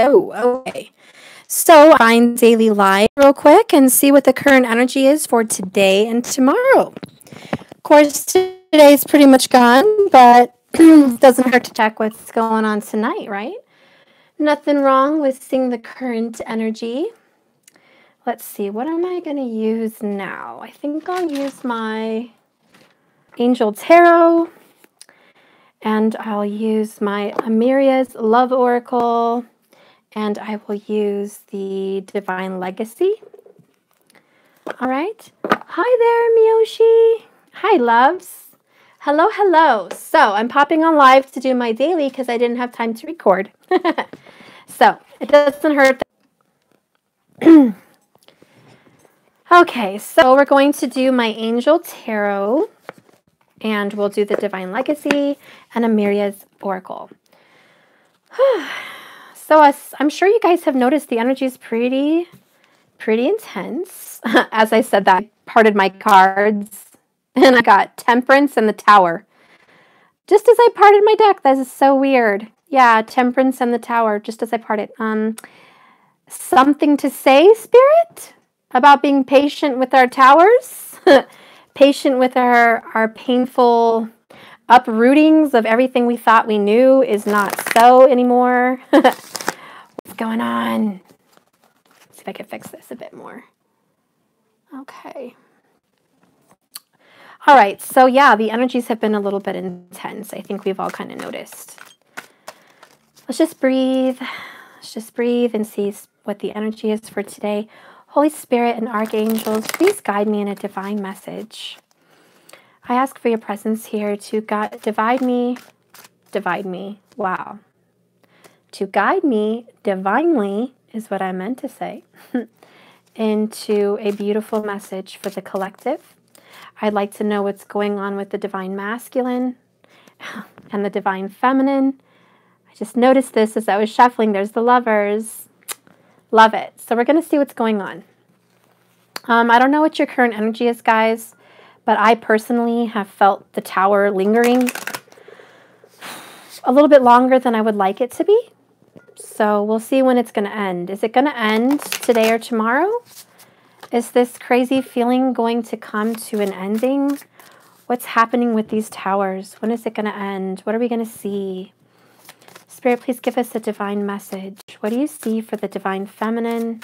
Oh, okay. So find daily live real quick and see what the current energy is for today and tomorrow. Of course, today's pretty much gone, but it doesn't hurt to check what's going on tonight, right? Nothing wrong with seeing the current energy. Let's see, what am I going to use now? I think I'll use my Angel Tarot, and I'll use my Amiria's Love Oracle, and I will use the Divine Legacy. All right. Hi there, Miyoshi. Hi, loves. Hello, hello. So I'm popping on live to do my daily because I didn't have time to record. So it doesn't hurt. Okay, so we're going to do my Angel Tarot, and we'll do the Divine Legacy and Amiria's Oracle. So I'm sure you guys have noticed the energy is pretty intense. As I said that, I parted my cards, and I got Temperance and the Tower. Just as I parted my deck. That is so weird. Yeah, Temperance and the Tower, just as I parted. Something to say, Spirit? About being patient with our towers? Patient with our painful uprootings of everything we thought we knew is not so anymore. What's going on? Let's see if I can fix this a bit more. Okay. All right, so yeah, the energies have been a little bit intense. I think we've all kind of noticed. Let's just breathe. Let's just breathe and see what the energy is for today. Holy Spirit and Archangels, please guide me in a divine message. I ask for your presence here to divide me, wow. To guide me divinely is what I meant to say, into a beautiful message for the collective. I'd like to know what's going on with the Divine Masculine and the Divine Feminine. I just noticed this as I was shuffling. There's the Lovers. Love it. So we're going to see what's going on. I don't know what your current energy is, guys, but I personally have felt the Tower lingering a little bit longer than I would like it to be. So we'll see when it's going to end. Is it going to end today or tomorrow? Is this crazy feeling going to come to an ending? What's happening with these towers? When is it going to end? What are we going to see? Spirit, please give us a divine message. What do you see for the Divine Feminine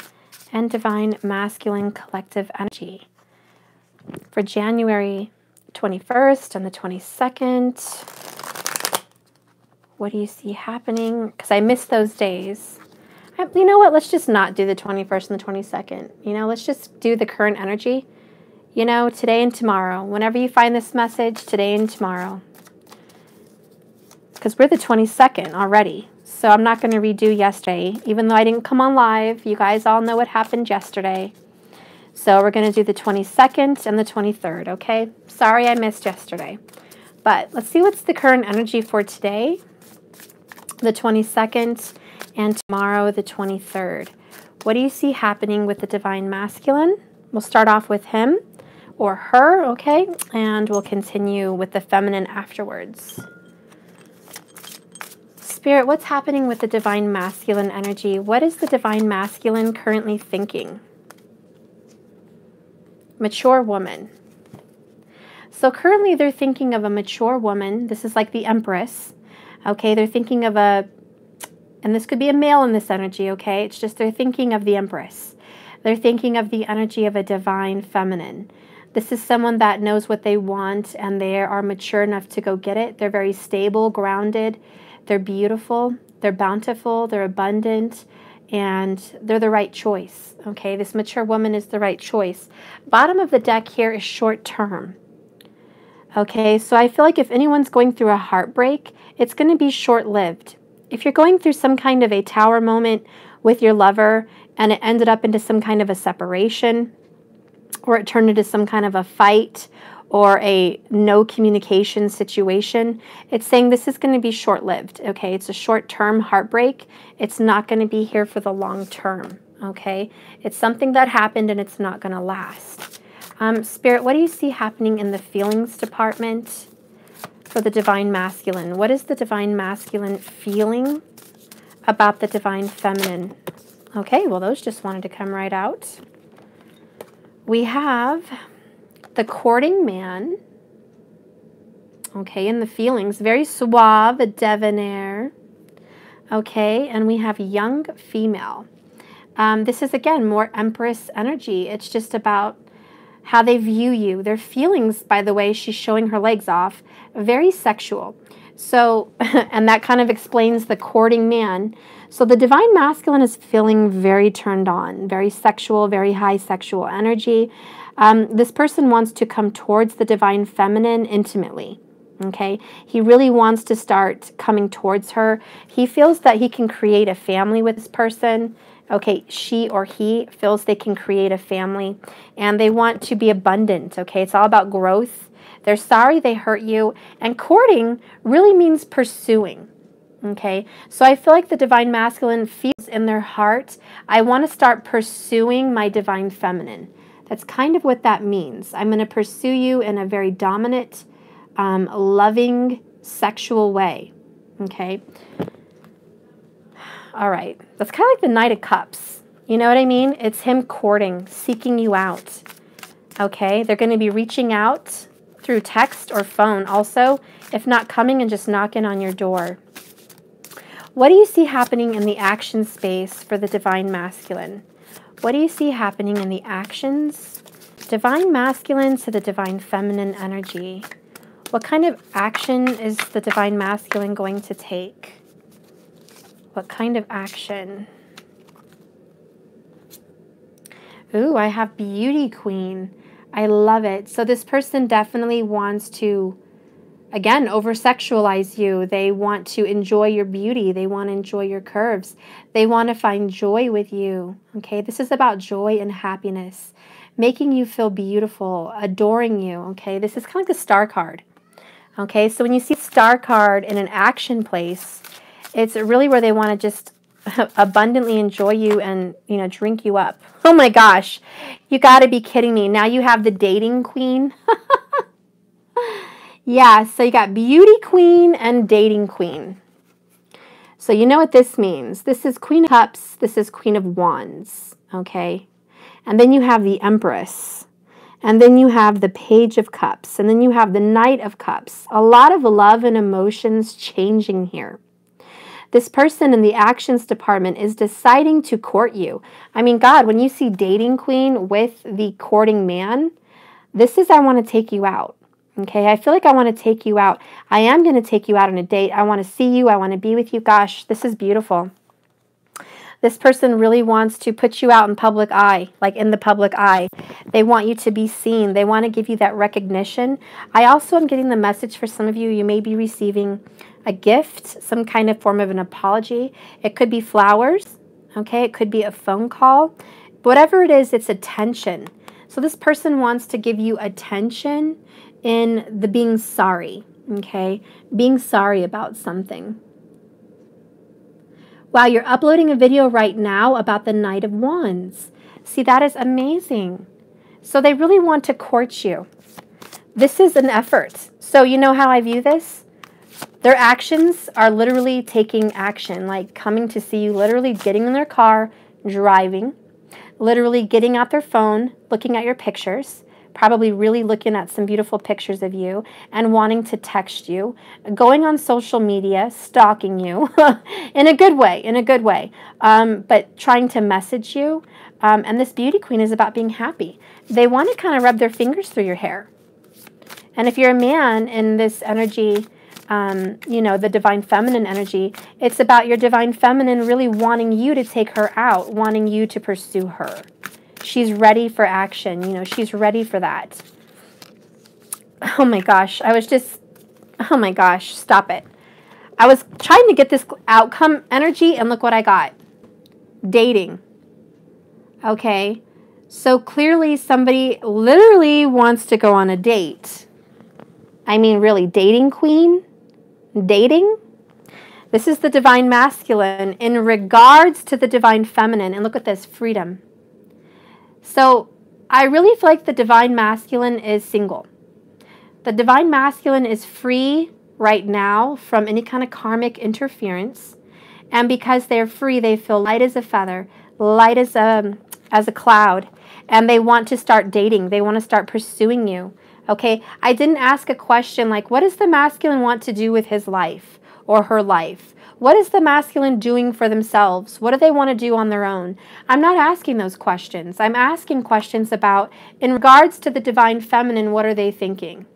and Divine Masculine collective energy for January 21st and the 22nd? What do you see happening? Because I missed those days. You know what? Let's just not do the 21st and the 22nd. You know, let's just do the current energy. You know, today and tomorrow. Whenever you find this message, today and tomorrow. Because we're the 22nd already. So I'm not going to redo yesterday. Even though I didn't come on live, you guys all know what happened yesterday. So we're going to do the 22nd and the 23rd, okay? Sorry I missed yesterday. But let's see what's the current energy for today, the 22nd, and tomorrow, the 23rd. What do you see happening with the Divine Masculine? We'll start off with him or her, okay? And we'll continue with the feminine afterwards. Spirit, what's happening with the Divine Masculine energy? What is the Divine Masculine currently thinking? Mature woman. So currently they're thinking of a mature woman. This is like the Empress. Okay, they're thinking of and this could be a male in this energy, okay? It's just they're thinking of the Empress. They're thinking of the energy of a Divine Feminine. This is someone that knows what they want and they are mature enough to go get it. They're very stable, grounded. They're beautiful, they're bountiful, they're abundant, and they're the right choice, okay? This mature woman is the right choice. Bottom of the deck here is short term, okay? So I feel like if anyone's going through a heartbreak, it's going to be short-lived. If you're going through some kind of a Tower moment with your lover and it ended up into some kind of a separation, or it turned into some kind of a fight, or a no communication situation, it's saying this is going to be short-lived, okay? It's a short-term heartbreak. It's not going to be here for the long term, okay? It's something that happened and it's not going to last. Spirit, what do you see happening in the feelings department for the Divine Masculine? What is the Divine Masculine feeling about the divine feminine? Okay, well, those just wanted to come right out. We have the courting man. Okay, and the feelings, very suave, a debonair. Okay, and we have young female. This is, again, more Empress energy. It's just about how they view you. Their feelings, by the way, she's showing her legs off, very sexual. So, and that kind of explains the courting man. So the divine masculine is feeling very turned on, very sexual, very high sexual energy. This person wants to come towards the divine feminine intimately. Okay, he really wants to start coming towards her. He feels that he can create a family with this person. Okay, she or he feels they can create a family, and they want to be abundant. Okay, it's all about growth. They're sorry they hurt you, and courting really means pursuing. Okay, so I feel like the divine masculine feels in their heart, I want to start pursuing my divine feminine. That's kind of what that means. I'm going to pursue you in a very dominant, loving, sexual way. Okay. All right. That's kind of like the Knight of Cups. You know what I mean? It's him courting, seeking you out. Okay. They're going to be reaching out through text or phone also, if not coming and just knocking on your door. What do you see happening in the action space for the divine masculine? What do you see happening in the actions? Divine masculine to the divine feminine energy. What kind of action is the divine masculine going to take? What kind of action? Ooh, I have Beauty Queen. I love it. So this person definitely wants to, again, over-sexualize you. They want to enjoy your beauty. They want to enjoy your curves. They want to find joy with you. Okay, this is about joy and happiness, making you feel beautiful, adoring you. Okay, this is kind of like the Star card. Okay, so when you see Star card in an action place, it's really where they want to just abundantly enjoy you and, you know, drink you up. Oh my gosh, you got to be kidding me. Now you have the Dating Queen. Yeah, so you got Beauty Queen and Dating Queen. So you know what this means. This is Queen of Cups. This is Queen of Wands. Okay, and then you have the Empress. And then you have the Page of Cups. And then you have the Knight of Cups. A lot of love and emotions changing here. This person in the actions department is deciding to court you. I mean, God, when you see Dating Queen with the courting man, this is, I want to take you out. Okay, I feel like I want to take you out. I am going to take you out on a date. I want to see you. I want to be with you. Gosh, this is beautiful. This person really wants to put you out in public eye, like in the public eye. They want you to be seen. They want to give you that recognition. I also am getting the message for some of you, you may be receiving a gift, some kind of form of an apology. It could be flowers, okay? It could be a phone call. Whatever it is, it's attention. So this person wants to give you attention in the being sorry, okay? Being sorry about something. Wow, you're uploading a video right now about the Knight of Wands. See, that is amazing. So they really want to court you. This is an effort. So you know how I view this? Their actions are literally taking action, like coming to see you, literally getting in their car, driving, literally getting out their phone, looking at your pictures, probably really looking at some beautiful pictures of you and wanting to text you, going on social media, stalking you in a good way, but trying to message you. And this Beauty Queen is about being happy. They want to kind of rub their fingers through your hair. And if you're a man in this energy, you know, the divine feminine energy, it's about your divine feminine really wanting you to take her out, wanting you to pursue her. She's ready for action. You know, she's ready for that. Oh my gosh. Oh my gosh. Stop it. I was trying to get this outcome energy and look what I got. Dating. Okay. So clearly somebody literally wants to go on a date. I mean, really, Dating Queen? Dating? This is the divine masculine in regards to the divine feminine. And look at this, freedom. So I really feel like the divine masculine is single. The divine masculine is free right now from any kind of karmic interference. And because they're free, they feel light as a feather, light as a cloud, and they want to start dating. They want to start pursuing you. Okay, I didn't ask a question like, what does the masculine want to do with his life or her life? What is the masculine doing for themselves? What do they want to do on their own? I'm not asking those questions. I'm asking questions about, in regards to the divine feminine, what are they thinking?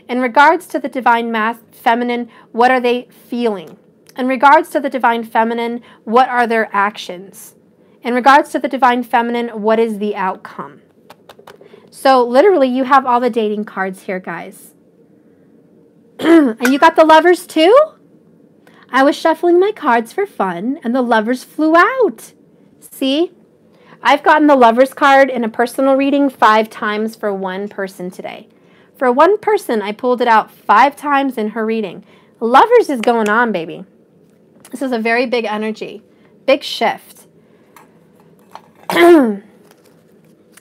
In regards to the divine feminine, what are they feeling? In regards to the divine feminine, what are their actions? In regards to the divine feminine, what is the outcome? So literally, you have all the dating cards here, guys. And you got the lovers too? I was shuffling my cards for fun, and the lovers flew out. See? I've gotten the lovers card in a personal reading 5 times for one person today. For one person, I pulled it out 5 times in her reading. Lovers is going on, baby. This is a very big energy. Big shift.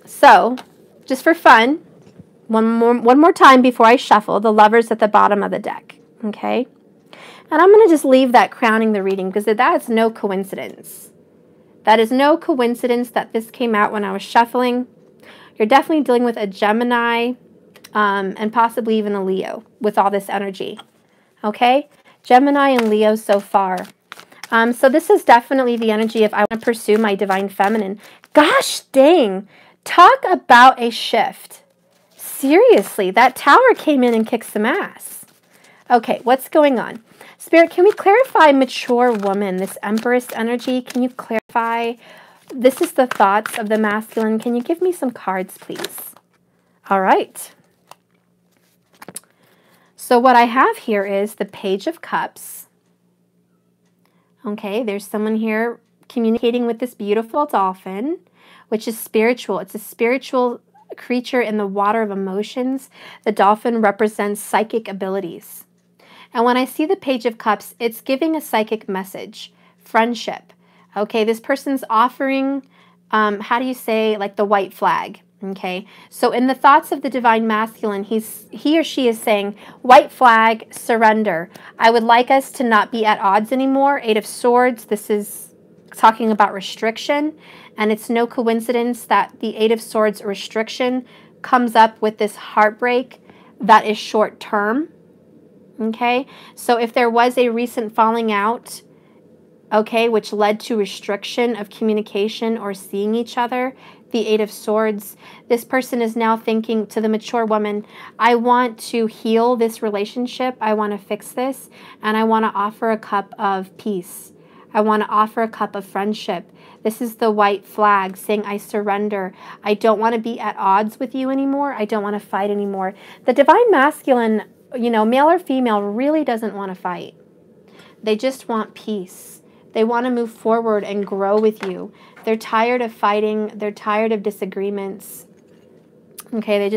So, just for fun, one more time before I shuffle, the lovers at the bottom of the deck, okay? And I'm going to just leave that crowning the reading because that's no coincidence. That is no coincidence that this came out when I was shuffling. You're definitely dealing with a Gemini and possibly even a Leo with all this energy, okay? Gemini and Leo so far. So this is definitely the energy if I want to pursue my divine feminine. Gosh dang. Talk about a shift. Seriously, that tower came in and kicked some ass. Okay, what's going on? Spirit, can we clarify mature woman, this Empress energy? Can you clarify? This is the thoughts of the masculine. Can you give me some cards, please? All right. So what I have here is the Page of Cups. Okay, there's someone here communicating with this beautiful dolphin, which is spiritual. It's a spiritual creature in the water of emotions. The dolphin represents psychic abilities. And when I see the Page of Cups, it's giving a psychic message, friendship. Okay, this person's offering, how do you say, like the white flag. Okay, so in the thoughts of the divine masculine, he or she is saying, white flag, surrender. I would like us to not be at odds anymore. 8 of Swords, this is talking about restriction. And it's no coincidence that the 8 of Swords restriction comes up with this heartbreak that is short term. Okay, so if there was a recent falling out, okay, which led to restriction of communication or seeing each other, the 8 of Swords, this person is now thinking to the mature woman, I want to heal this relationship, I want to fix this, and I want to offer a cup of peace. I want to offer a cup of friendship. This is the white flag saying, I surrender. I don't want to be at odds with you anymore. I don't want to fight anymore. The divine masculine, you know, male or female, really doesn't want to fight. They just want peace. They want to move forward and grow with you. They're tired of fighting. They're tired of disagreements. Okay,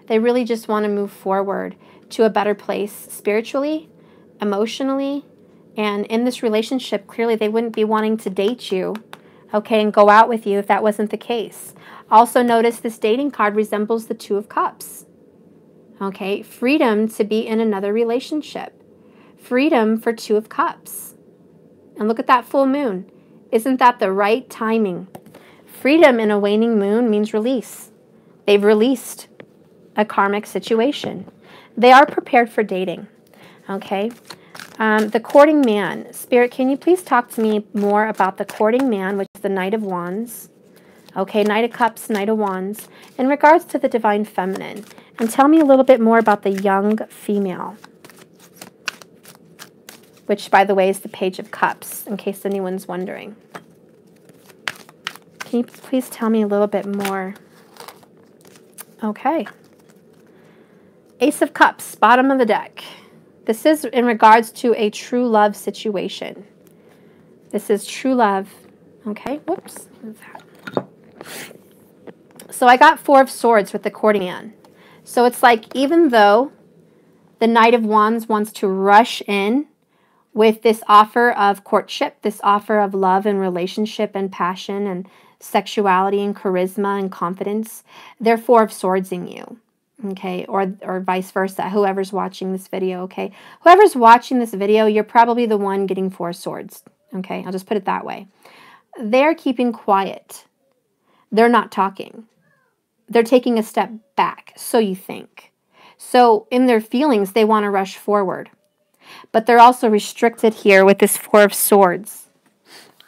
they really just want to move forward to a better place spiritually, emotionally, and in this relationship, clearly they wouldn't be wanting to date you, okay, and go out with you if that wasn't the case. Also notice this dating card resembles the 2 of Cups. Okay, freedom to be in another relationship. Freedom for 2 of Cups. And look at that full moon. Isn't that the right timing? Freedom in a waning moon means release. They've released a karmic situation. They are prepared for dating. Okay. The courting man. Spirit, can you please talk to me more about the courting man, which is the Knight of Wands? Okay, Knight of Cups, Knight of Wands. In regards to the divine feminine. And tell me a little bit more about the young female. Which, by the way, is the Page of Cups, in case anyone's wondering. Can you please tell me a little bit more? Okay. Ace of Cups, bottom of the deck. This is in regards to a true love situation. This is true love. Okay, whoops. What is that? So I got 4 of Swords with the courting man. So it's like, even though the Knight of Wands wants to rush in with this offer of courtship, this offer of love and relationship and passion and sexuality and charisma and confidence, they're 4 of Swords in you. Okay, or vice versa, whoever's watching this video, okay? Whoever's watching this video, you're probably the one getting 4 swords, Okay, I'll just put it that way. They're keeping quiet. They're not talking. They're taking a step back, so you think. So in their feelings, they want to rush forward. But they're also restricted here with this Four of Swords,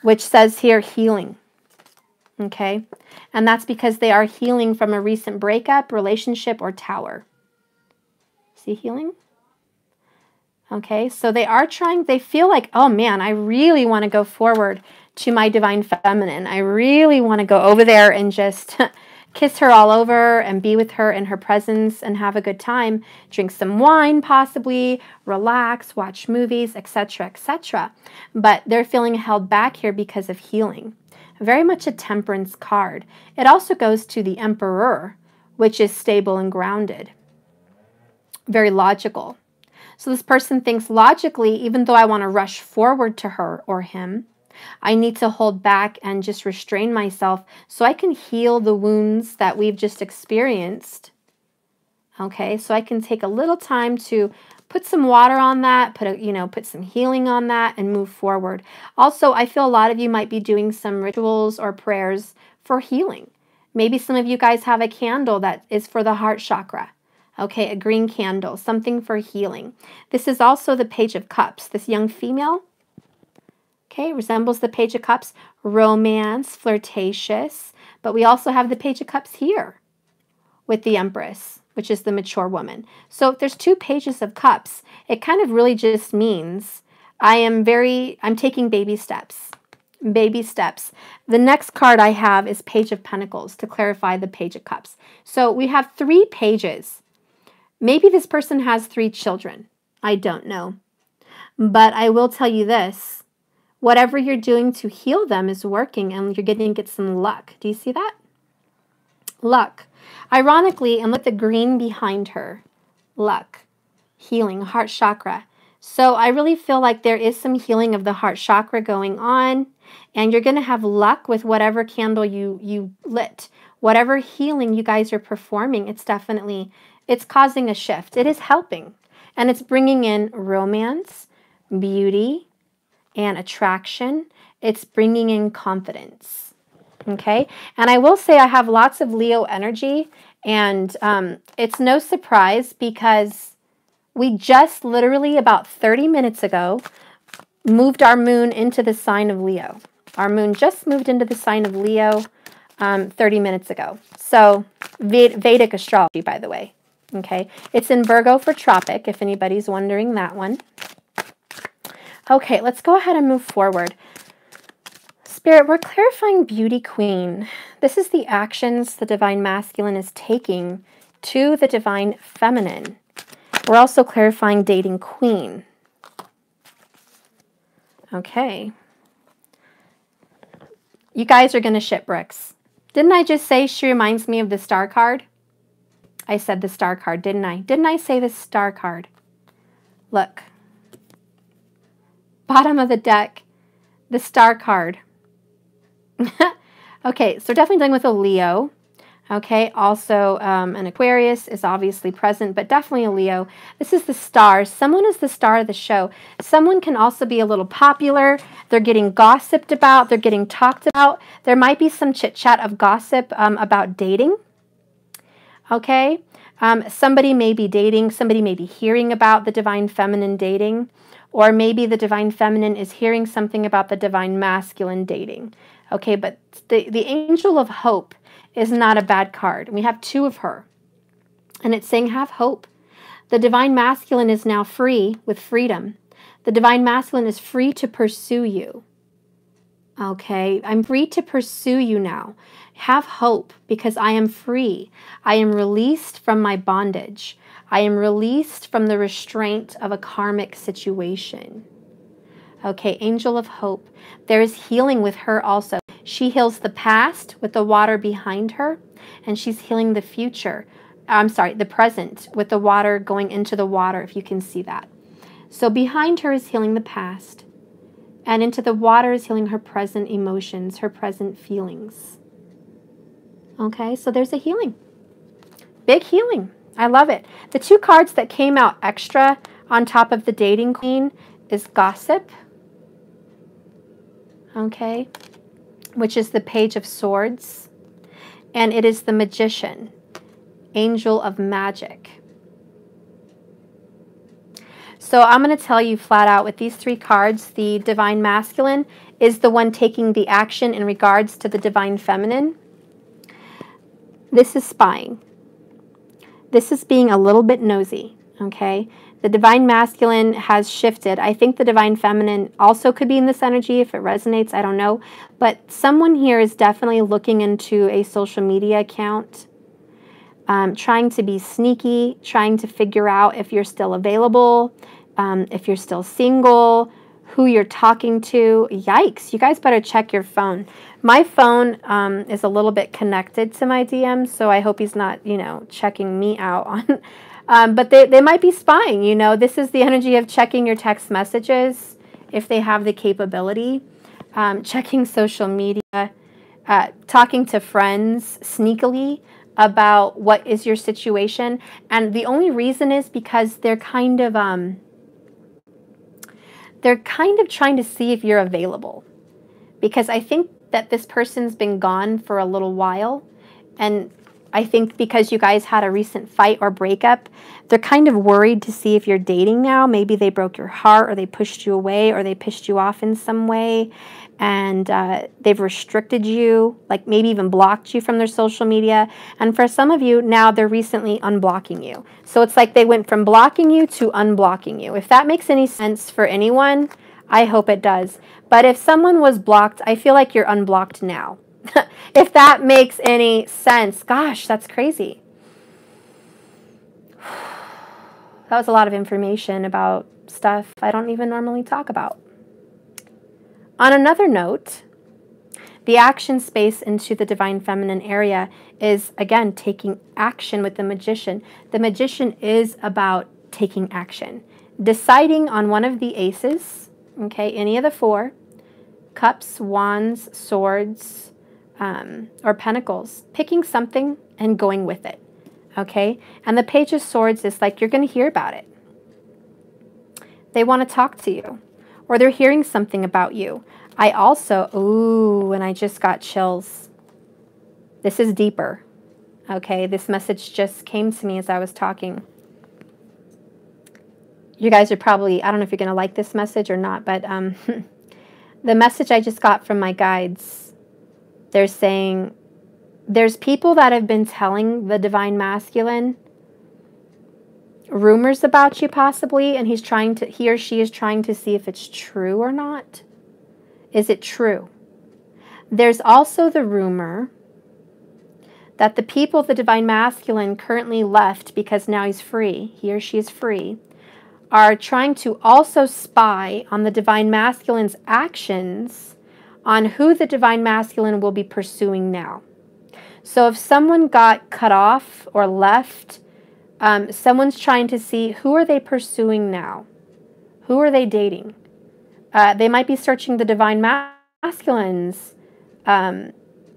which says here healing. Okay? And that's because they are healing from a recent breakup, relationship, or tower. See healing? Okay, so they are trying, they feel like, oh man, I really want to go forward to my divine feminine. I really want to go over there and just kiss her all over and be with her in her presence and have a good time. Drink some wine, possibly, relax, watch movies, etc., etc. But they're feeling held back here because of healing. Very much a temperance card. It also goes to the Emperor, which is stable and grounded. Very logical. So this person thinks logically, even though I want to rush forward to her or him, I need to hold back and just restrain myself so I can heal the wounds that we've just experienced. Okay, so I can take a little time to put some water on that, put some healing on that and move forward. Also, I feel a lot of you might be doing some rituals or prayers for healing. Maybe some of you guys have a candle that is for the heart chakra. Okay, a green candle, something for healing. This is also the Page of Cups. This young female, okay, resembles the Page of Cups, romance, flirtatious. But we also have the Page of Cups here with the Empress, which is the mature woman. So if there's two Pages of Cups, it kind of really just means I'm taking baby steps. Baby steps. The next card I have is Page of Pentacles to clarify the Page of Cups. So we have 3 pages. Maybe this person has 3 children. I don't know. But I will tell you this. Whatever you're doing to heal them is working and you're getting to get some luck. Do you see that? Luck. Ironically, and look at the green behind her. Luck. Healing. Heart chakra. So I really feel like there is some healing of the heart chakra going on. And you're going to have luck with whatever candle you lit. Whatever healing you guys are performing, it's causing a shift. It is helping. And it's bringing in romance, beauty, and attraction. It's bringing in confidence. Okay? And I will say I have lots of Leo energy. And it's no surprise because we just literally about 30 minutes ago moved our moon into the sign of Leo. Our moon just moved into the sign of Leo 30 minutes ago. So Vedic astrology, by the way. Okay, it's in Virgo for tropic, if anybody's wondering that one. Okay, let's go ahead and move forward. Spirit, we're clarifying Beauty Queen. This is the actions the Divine Masculine is taking to the Divine Feminine. We're also clarifying Dating Queen. Okay. You guys are going to ship bricks. Didn't I just say she reminds me of the Star card? I said the Star card, didn't I? Didn't I say the Star card? Look. Bottom of the deck, the Star card. Okay, so definitely dealing with a Leo. Okay, also an Aquarius is obviously present, but definitely a Leo. This is the star. Someone is the star of the show. Someone can also be a little popular. They're getting gossiped about. They're getting talked about. There might be some chit-chat of gossip about dating. Okay, somebody may be dating. Somebody may be hearing about the Divine Feminine dating. Or maybe the Divine Feminine is hearing something about the Divine Masculine dating. Okay, but the Angel of Hope is not a bad card. We have 2 of her. And it's saying have hope. The Divine Masculine is now free with freedom. The Divine Masculine is free to pursue you. Okay, I'm free to pursue you now. Have hope because I am free. I am released from my bondage. I am released from the restraint of a karmic situation. Okay, Angel of Hope. There is healing with her also. She heals the past with the water behind her, and she's healing the future. I'm sorry, the present with the water going into the water, if you can see that. So behind her is healing the past, and into the water is healing her present emotions, her present feelings. Okay, so there's a healing. Big healing. I love it. The 2 cards that came out extra on top of the Dating Queen is Gossip okay, which is the Page of Swords, and it is the Magician, Angel of Magic. So I'm going to tell you flat out with these 3 cards, the Divine Masculine is the one taking the action in regards to the Divine Feminine. This is spying. This is being a little bit nosy, okay? The Divine Masculine has shifted. I think the Divine Feminine also could be in this energy if it resonates. I don't know. But someone here is definitely looking into a social media account, trying to be sneaky, trying to figure out if you're still available, if you're still single, who you're talking to. Yikes, you guys better check your phone. My phone is a little bit connected to my DMs, so I hope he's not, you know, checking me out on. But they might be spying, you know. This is the energy of checking your text messages if they have the capability, checking social media, talking to friends sneakily about what is your situation. And the only reason is because they're kind of trying to see if you're available. Because I think that this person's been gone for a little while, and I think because you guys had a recent fight or breakup, they're kind of worried to see if you're dating now. Maybe they broke your heart, or they pushed you away, or they pissed you off in some way, and they've restricted you, like maybe even blocked you from their social media. And for some of you, now they're recently unblocking you. So it's like they went from blocking you to unblocking you. If that makes any sense for anyone, I hope it does. But if someone was blocked, I feel like you're unblocked now. If that makes any sense. Gosh, that's crazy. That was a lot of information about stuff I don't even normally talk about. On another note, the action space into the Divine Feminine area is, again, taking action with the Magician. The Magician is about taking action. Deciding on one of the aces, okay, any of the 4, cups, wands, swords, or pentacles, picking something and going with it, okay? And the Page of Swords is like you're going to hear about it. They want to talk to you, or they're hearing something about you. I also, ooh, and I just got chills. This is deeper, okay? This message just came to me as I was talking. You guys are probably, I don't know if you're going to like this message or not, but the message I just got from my guides, they're saying there's people that have been telling the Divine Masculine rumors about you possibly, and he or she is trying to see if it's true or not. Is it true? There's also the rumor that the people the Divine Masculine currently left, because now he's free, he or she is free, are trying to also spy on the Divine Masculine's actions on who the Divine Masculine will be pursuing now. So if someone got cut off or left, someone's trying to see who are they pursuing now? Who are they dating? They might be searching the Divine Masculine's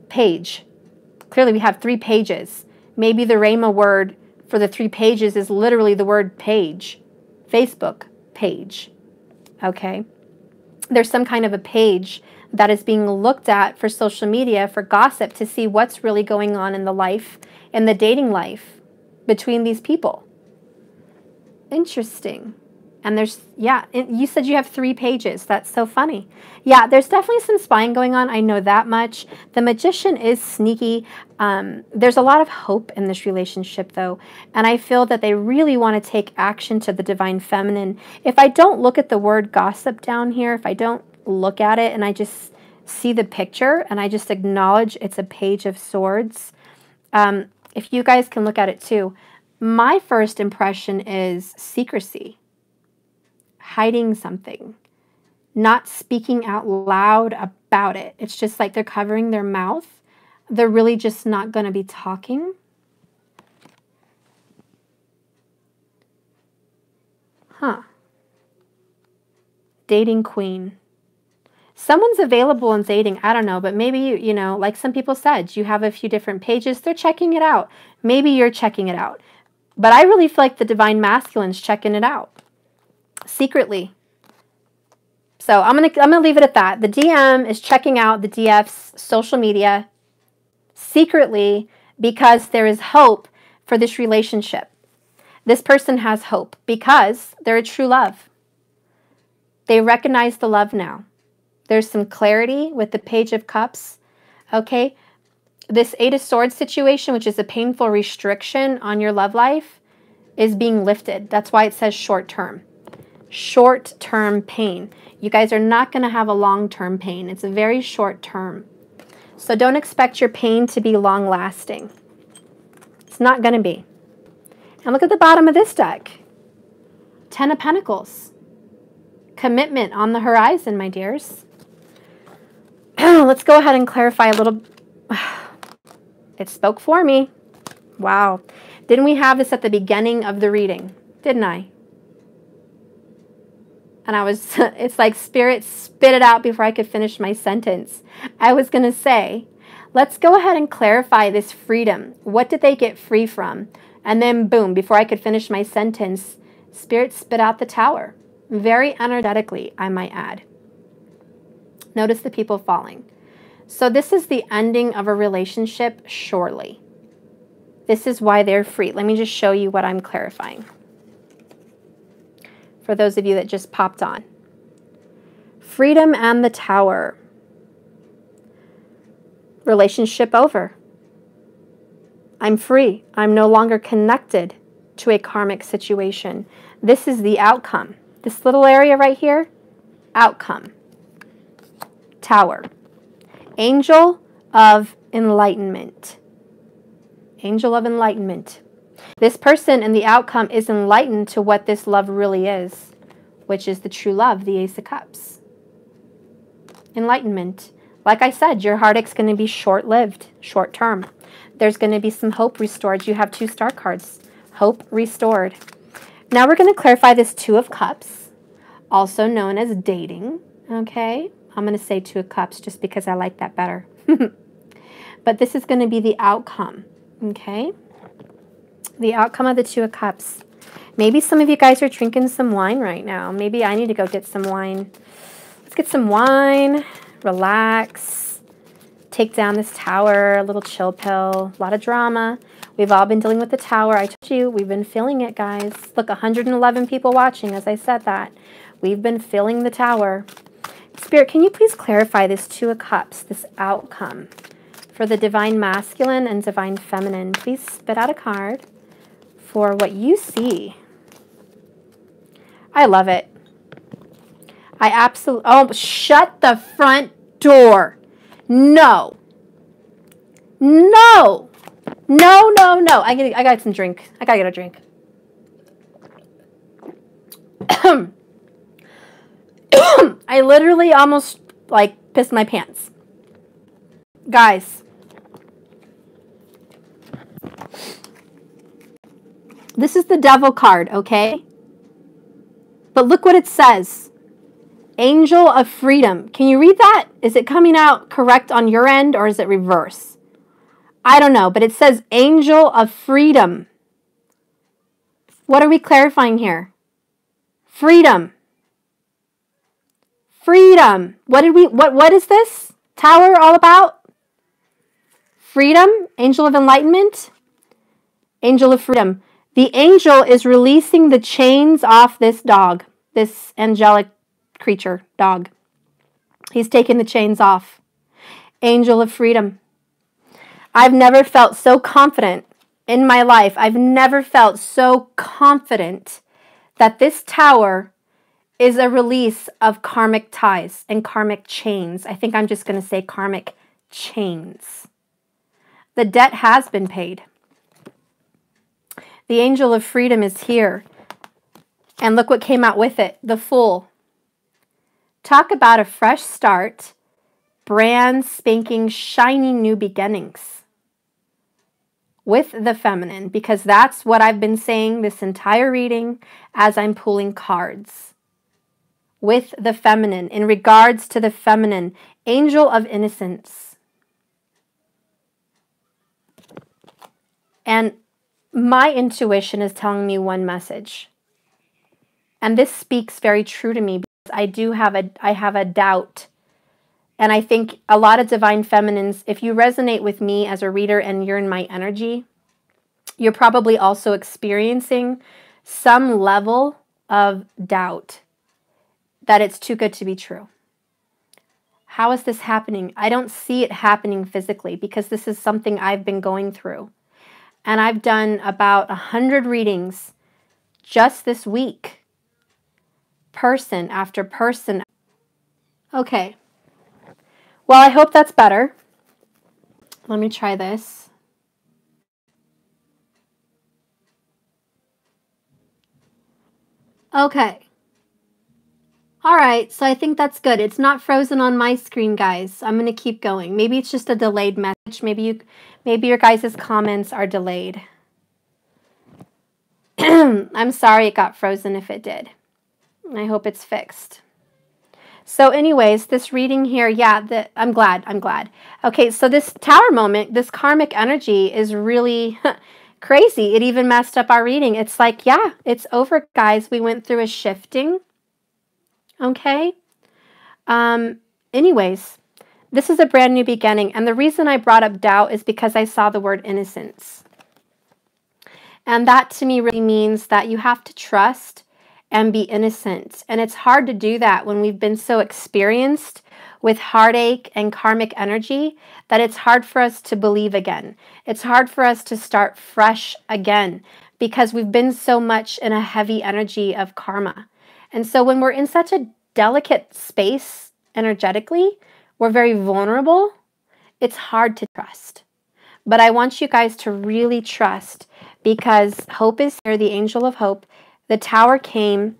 page. Clearly we have 3 pages. Maybe the Rhema word for the 3 pages is literally the word page. Facebook page, okay? There's some kind of a page that is being looked at for social media, for gossip, to see what's really going on in the life, in the dating life between these people. Interesting. And there's, yeah, you said you have 3 pages. That's so funny. Yeah, there's definitely some spying going on. I know that much. The Magician is sneaky. There's a lot of hope in this relationship, though. And I feel that they really want to take action to the Divine Feminine. If I don't look at the word gossip down here, if I don't look at it and I just see the picture and I just acknowledge it's a Page of Swords, if you guys can look at it too, my first impression is secrecy. Hiding something, not speaking out loud about it. It's just like they're covering their mouth. They're really just not going to be talking. Huh. Dating queen. Someone's available and dating. I don't know, but maybe, you know, like some people said, you have a few different pages. They're checking it out. Maybe you're checking it out. But I really feel like the Divine Masculine's checking it out. Secretly. So I'm gonna leave it at that. The DM is checking out the DF's social media secretly because there is hope for this relationship. This person has hope because they're a true love. They recognize the love now. There's some clarity with the Page of Cups. Okay, this Eight of Swords situation, which is a painful restriction on your love life, is being lifted. That's why it says short-term. Short-term pain. You guys are not going to have a long-term pain. It's a very short-term. So don't expect your pain to be long-lasting. It's not going to be. And look at the bottom of this deck. Ten of Pentacles. Commitment on the horizon, my dears. Let's go ahead and clarify a little. It spoke for me. Wow. Didn't we have this at the beginning of the reading? Didn't I? And I was, it's like Spirit spit it out before I could finish my sentence. I was going to say, let's go ahead and clarify this freedom. What did they get free from? And then boom, before I could finish my sentence, Spirit spit out the Tower. Very energetically, I might add. Notice the people falling. So this is the ending of a relationship, surely. This is why they're free. Let me just show you what I'm clarifying. For those of you that just popped on. Freedom and the Tower. Relationship over. I'm free. I'm no longer connected to a karmic situation. This is the outcome. This little area right here, outcome. Tower. Angel of Enlightenment. Angel of Enlightenment. This person and the outcome is enlightened to what this love really is, which is the true love, the Ace of Cups. Enlightenment. Like I said, your heartache's going to be short-lived, short-term. There's going to be some hope restored. You have 2 star cards. Hope restored. Now we're going to clarify this Two of Cups, also known as dating. Okay? I'm going to say Two of Cups just because I like that better. But this is going to be the outcome. Okay? The outcome of the Two of Cups. Maybe some of you guys are drinking some wine right now. Maybe I need to go get some wine. Let's get some wine. Relax. Take down this Tower. A little chill pill. A lot of drama. We've all been dealing with the Tower. I told you, we've been feeling it, guys. Look, 111 people watching as I said that. We've been feeling the Tower. Spirit, can you please clarify this Two of Cups, this outcome for the Divine Masculine and Divine Feminine? Please spit out a card for what you see. I love it. I absolutely... Oh, shut the front door. No. No. No, no, no. I got some drink. I gotta get a drink. I literally almost, like, pissed my pants. Guys. This is the Devil card, okay? But look what it says. Angel of Freedom. Can you read that? Is it coming out correct on your end or is it reverse? I don't know, but it says Angel of Freedom. What are we clarifying here? Freedom. Freedom. What is this Tower all about? Freedom? Angel of Enlightenment? Angel of Freedom. The angel is releasing the chains off this dog, this angelic creature, dog. He's taking the chains off. Angel of Freedom. I've never felt so confident in my life. I've never felt so confident that this Tower is a release of karmic ties and karmic chains. I think I'm just going to say karmic chains. The debt has been paid. The Angel of Freedom is here. And look what came out with it. The Fool. Talk about a fresh start, brand spanking, shiny new beginnings with the feminine, because that's what I've been saying this entire reading as I'm pulling cards. With the feminine, in regards to the feminine, Angel of Innocence. And my intuition is telling me one message. And this speaks very true to me because I have a doubt. And I think a lot of divine feminines, if you resonate with me as a reader and you're in my energy, you're probably also experiencing some level of doubt that it's too good to be true. How is this happening? I don't see it happening physically because this is something I've been going through. And I've done about 100 readings just this week, person after person. Okay. Well, I hope that's better. Let me try this. Okay. All right, so I think that's good. It's not frozen on my screen, guys. I'm going to keep going. Maybe it's just a delayed message. Maybe your guys' comments are delayed. I'm sorry it got frozen if it did. I hope it's fixed. So anyways, this reading here, yeah, I'm glad. Okay, so this tower moment, this karmic energy is really crazy. It even messed up our reading. It's like, yeah, it's over, guys. We went through a shifting. Okay. Anyways, this is a brand new beginning. And the reason I brought up doubt is because I saw the word innocence. And that to me really means that you have to trust and be innocent. And it's hard to do that when we've been so experienced with heartache and karmic energy that it's hard for us to believe again. It's hard for us to start fresh again because we've been so much in a heavy energy of karma. And so when we're in such a delicate space energetically, we're very vulnerable, it's hard to trust. But I want you guys to really trust because hope is here, the angel of hope. The tower came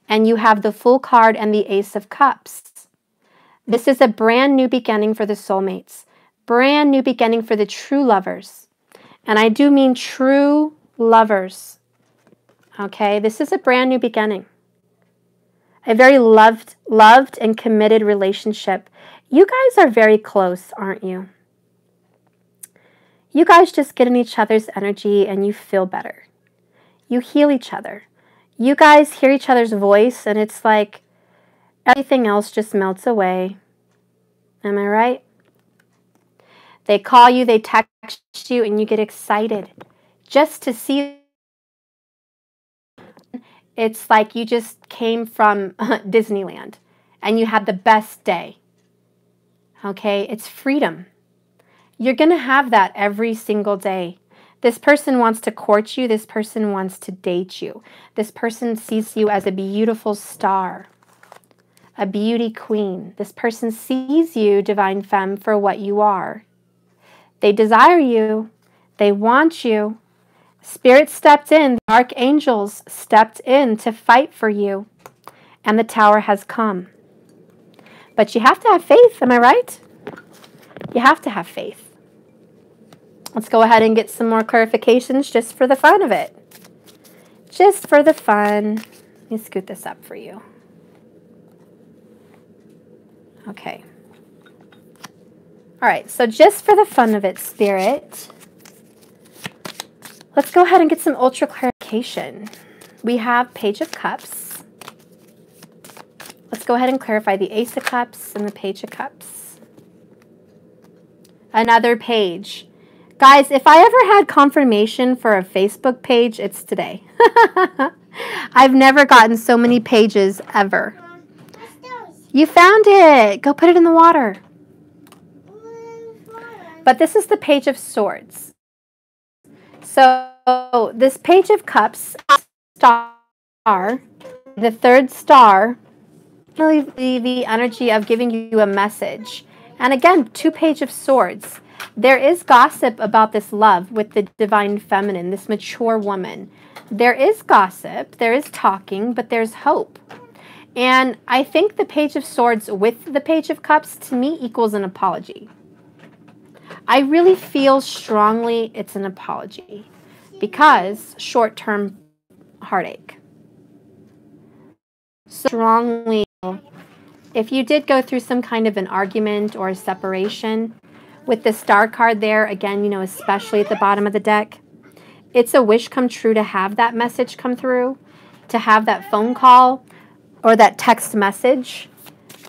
and you have the Fool card and the Ace of Cups. This is a brand new beginning for the soulmates. Brand new beginning for the true lovers. And I do mean true lovers. Okay, this is a brand new beginning. A very loved and committed relationship. You guys are very close, aren't you? You guys just get in each other's energy and you feel better. You heal each other. You guys hear each other's voice and it's like everything else just melts away. Am I right? They call you, they text you, and you get excited just to see. It's like you just came from Disneyland and you had the best day. Okay, it's freedom. You're going to have that every single day. This person wants to court you. This person wants to date you. This person sees you as a beautiful star, a beauty queen. This person sees you, divine femme, for what you are. They desire you. They want you. Spirit stepped in. The archangels stepped in to fight for you. And the tower has come. But you have to have faith. Am I right? You have to have faith. Let's go ahead and get some more clarifications just for the fun of it. Just for the fun. Let me scoot this up for you. Okay. All right, so just for the fun of it, Spirit, let's go ahead and get some ultra clarification. We have Page of Cups. Let's go ahead and clarify the Ace of Cups and the Page of Cups. Another page. Guys, if I ever had confirmation for a Facebook page, it's today. I've never gotten so many pages ever. You found it. Go put it in the water. But this is the Page of Swords. So this Page of Cups, star, the third star, really the energy of giving you a message. And again, two Page of Swords. There is gossip about this love with the divine feminine, this mature woman. There is gossip, there is talking, but there's hope. And I think the Page of Swords with the Page of Cups, to me, equals an apology. I really feel strongly it's an apology because short-term heartache. Strongly, if you did go through some kind of an argument or a separation, with the star card there, again, you know, especially at the bottom of the deck, it's a wish come true to have that message come through, to have that phone call or that text message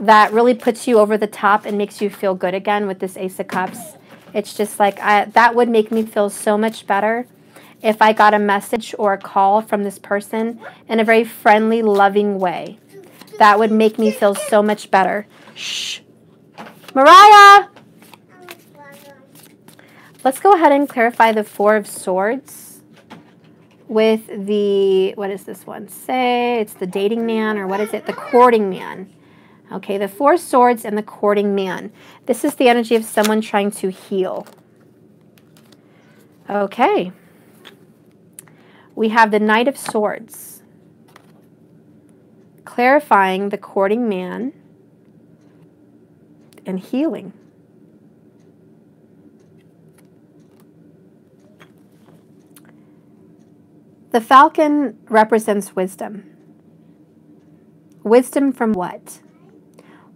that really puts you over the top and makes you feel good again with this Ace of Cups. It's just like, that would make me feel so much better if I got a message or a call from this person in a very friendly, loving way. That would make me feel so much better. Shh. Mariah! Let's go ahead and clarify the Four of Swords with the, what does this one say? It's the dating man, or what is it? The courting man. Okay, the Four Swords and the courting man. This is the energy of someone trying to heal. Okay. We have the Knight of Swords, clarifying the courting man and healing. The Falcon represents wisdom. Wisdom from what?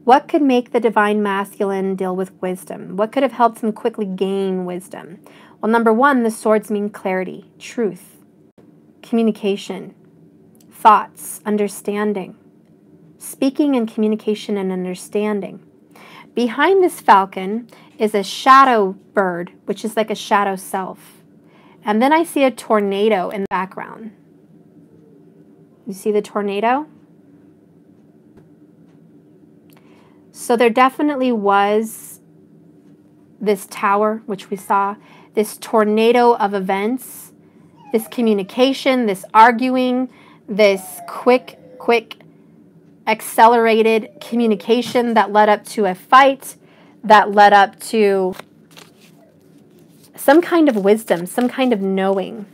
What could make the divine masculine deal with wisdom? What could have helped him quickly gain wisdom? Well, number one, the swords mean clarity, truth, communication, thoughts, understanding, speaking and communication and understanding. Behind this falcon is a shadow bird, which is like a shadow self. And then I see a tornado in the background. You see the tornado? So there definitely was this tower, which we saw, this tornado of events, this communication, this arguing, this quick, accelerated communication that led up to a fight, that led up to some kind of wisdom, some kind of knowing.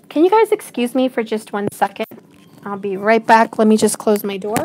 Can you guys excuse me for just 1 second? I'll be right back. Let me just close my door.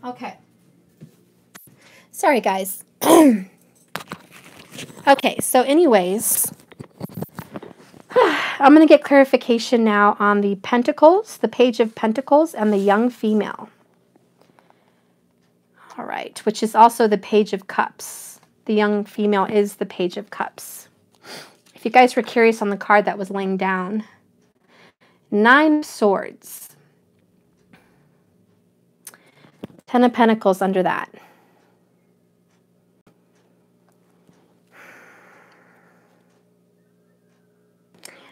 Okay. Sorry, guys. Okay, so anyways, I'm going to get clarification now on the Pentacles, the Page of Pentacles, and the young female. All right, which is also the Page of Cups. The young female is the Page of Cups. If you guys were curious on the card that was laying down, 9 of Swords. 10 of Pentacles under that.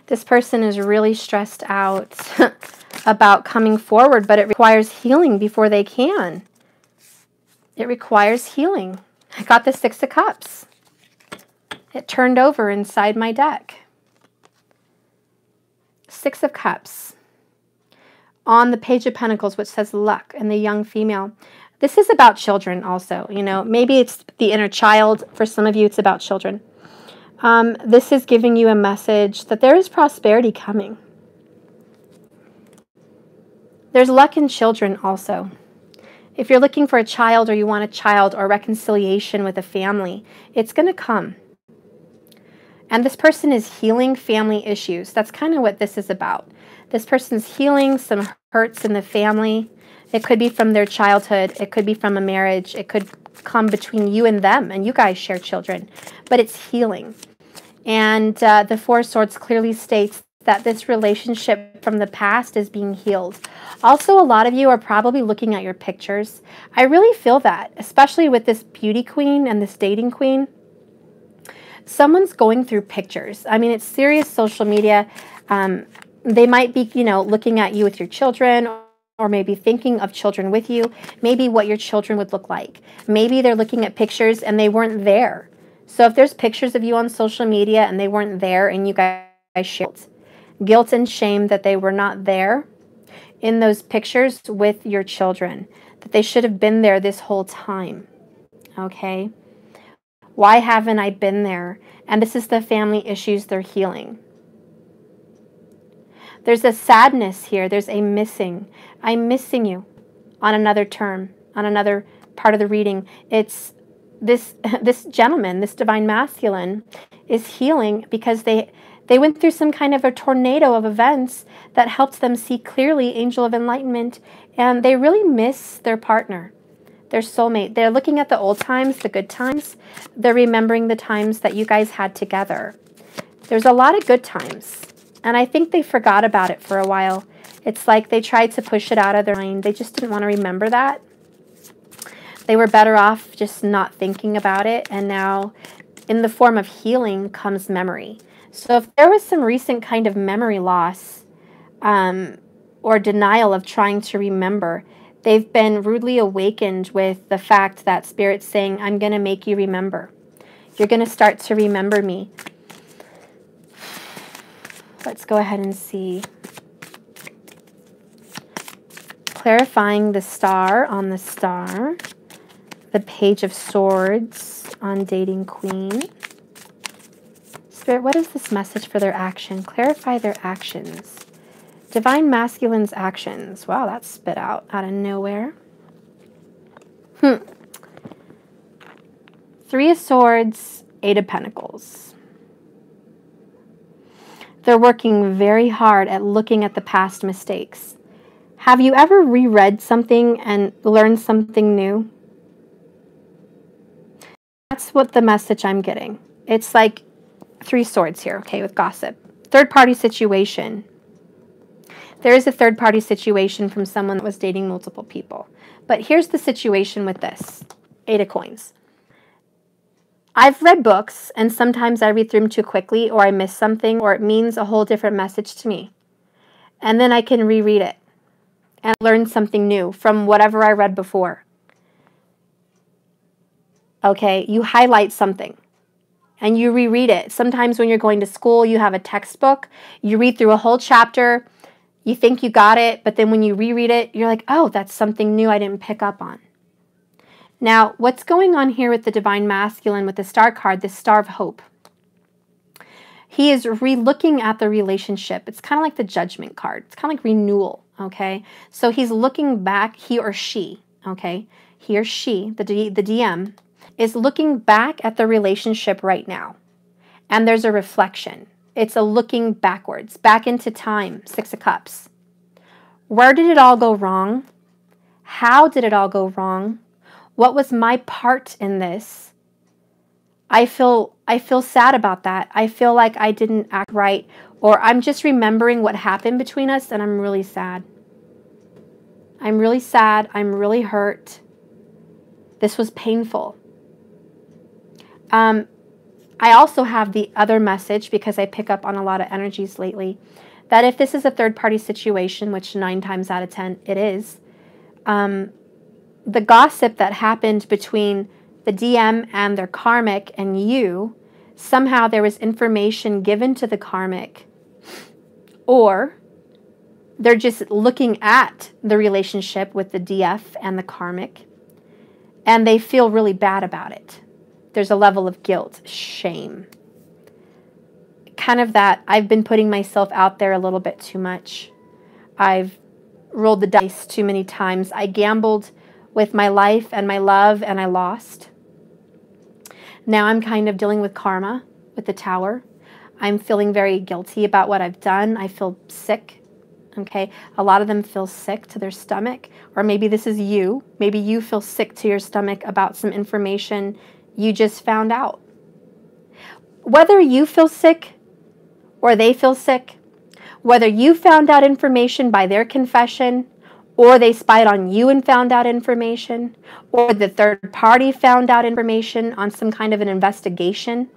This person is really stressed out about coming forward, but it requires healing before they can. It requires healing. I got the 6 of Cups. It turned over inside my deck. 6 of Cups. On the Page of Pentacles, which says luck, and the young female. This is about children also. You know, maybe it's the inner child. For some of you, it's about children. This is giving you a message that there is prosperity coming. There's luck in children also. If you're looking for a child, or you want a child, or reconciliation with a family, it's going to come. And this person is healing family issues. That's kind of what this is about. This person's healing some hurts in the family. It could be from their childhood. It could be from a marriage. It could come between you and them, and you guys share children. But it's healing. And the 4 of Swords clearly states that this relationship from the past is being healed. Also, a lot of you are probably looking at your pictures. I really feel that, especially with this beauty queen and this dating queen. Someone's going through pictures. I mean, it's serious social media. They might be, you know, looking at you with your children, or maybe thinking of children with you, maybe what your children would look like. Maybe they're looking at pictures and they weren't there. So if there's pictures of you on social media and they weren't there, and you guys shared guilt and shame that they were not there in those pictures with your children, that they should have been there this whole time. Okay? Why haven't I been there? And this is the family issues they're healing. There's a sadness here. There's a missing. I'm missing you on another term, on another part of the reading. It's this gentleman, this divine masculine, is healing because they went through some kind of a tornado of events that helped them see clearly, angel of enlightenment, and they really miss their partner, their soulmate. They're looking at the old times, the good times. They're remembering the times that you guys had together. There's a lot of good times, and I think they forgot about it for a while. It's like they tried to push it out of their mind. They just didn't want to remember that. They were better off just not thinking about it, and now in the form of healing comes memory. So if there was some recent kind of memory loss or denial of trying to remember, they've been rudely awakened with the fact that Spirit's saying, I'm going to make you remember. You're going to start to remember me. Let's go ahead and see. Clarifying the star on the star. The Page of Swords on Dating Queen. Spirit, what is this message for their action? Clarify their actions. Divine Masculine's actions. Wow, that's spit out of nowhere. Three of Swords, Eight of Pentacles. They're working very hard at looking at the past mistakes. Have you ever reread something and learned something new? That's what the message I'm getting. It's like Three Swords here, okay, with gossip. Third-party situation. There is a third-party situation from someone that was dating multiple people. But here's the situation with this. Eight of Coins. I've read books, and sometimes I read through them too quickly, or I miss something, or it means a whole different message to me. And then I can reread it and learn something new from whatever I read before. Okay, you highlight something and you reread it. Sometimes when you're going to school, you have a textbook, you read through a whole chapter, you think you got it, but then when you reread it, you're like, oh, that's something new I didn't pick up on. Now, what's going on here with the Divine Masculine with the Star card, this Star of Hope? He is re-looking at the relationship. It's kind of like the Judgment card. It's kind of like renewal, okay? So he's looking back, he or she, okay? He or she, the DM, is looking back at the relationship right now. And there's a reflection. It's a looking backwards, back into time, Six of Cups. Where did it all go wrong? How did it all go wrong? What was my part in this? I feel sad about that. I feel like I didn't act right, or I'm just remembering what happened between us and I'm really sad. I'm really sad. I'm really hurt. This was painful. I also have the other message, because I pick up on a lot of energies lately, that if this is a third-party situation, which 9 times out of 10 it is, the gossip that happened between the DM and their karmic and you, somehow there was information given to the karmic, or they're just looking at the relationship with the DF and the karmic, and they feel really bad about it. There's a level of guilt, shame. Kind of that I've been putting myself out there a little bit too much. I've rolled the dice too many times. I gambled with my life and my love, and I lost. Now I'm kind of dealing with karma with the Tower. I'm feeling very guilty about what I've done. I feel sick. Okay, a lot of them feel sick to their stomach, or maybe this is you. Maybe you feel sick to your stomach about some information you just found out. Whether you feel sick or they feel sick, whether you found out information by their confession, or they spied on you and found out information, or the third party found out information on some kind of an investigation,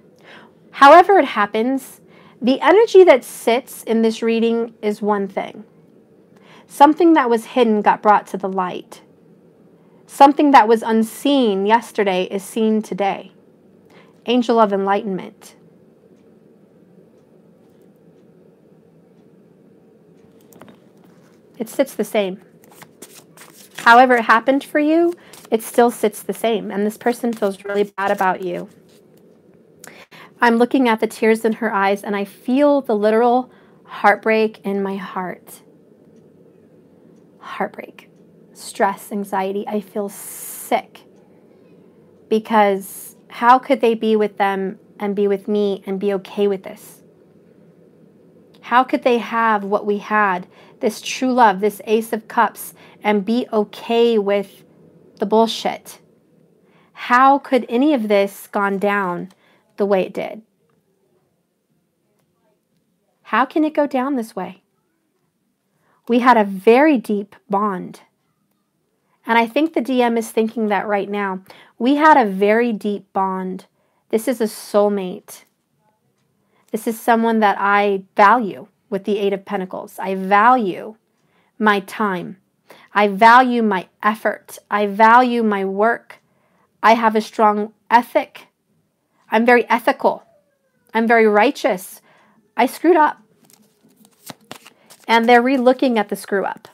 however it happens, the energy that sits in this reading is one thing. Something that was hidden got brought to the light. Something that was unseen yesterday is seen today. Angel of Enlightenment. It sits the same. However it happened for you, it still sits the same. And this person feels really bad about you. I'm looking at the tears in her eyes, and I feel the literal heartbreak in my heart. Heartbreak. Stress, anxiety. I feel sick. because how could they be with them and be with me and be okay with this? How could they have what we had, this true love, this Ace of Cups, and be okay with the bullshit? How could any of this gone down the way it did? How can it go down this way? We had a very deep bond. And I think the DM is thinking that right now. We had a very deep bond. This is a soulmate. This is someone that I value with the Eight of Pentacles. I value my time. I value my effort. I value my work. I have a strong ethic. I'm very ethical. I'm very righteous. I screwed up. And they're re-looking at the screw up.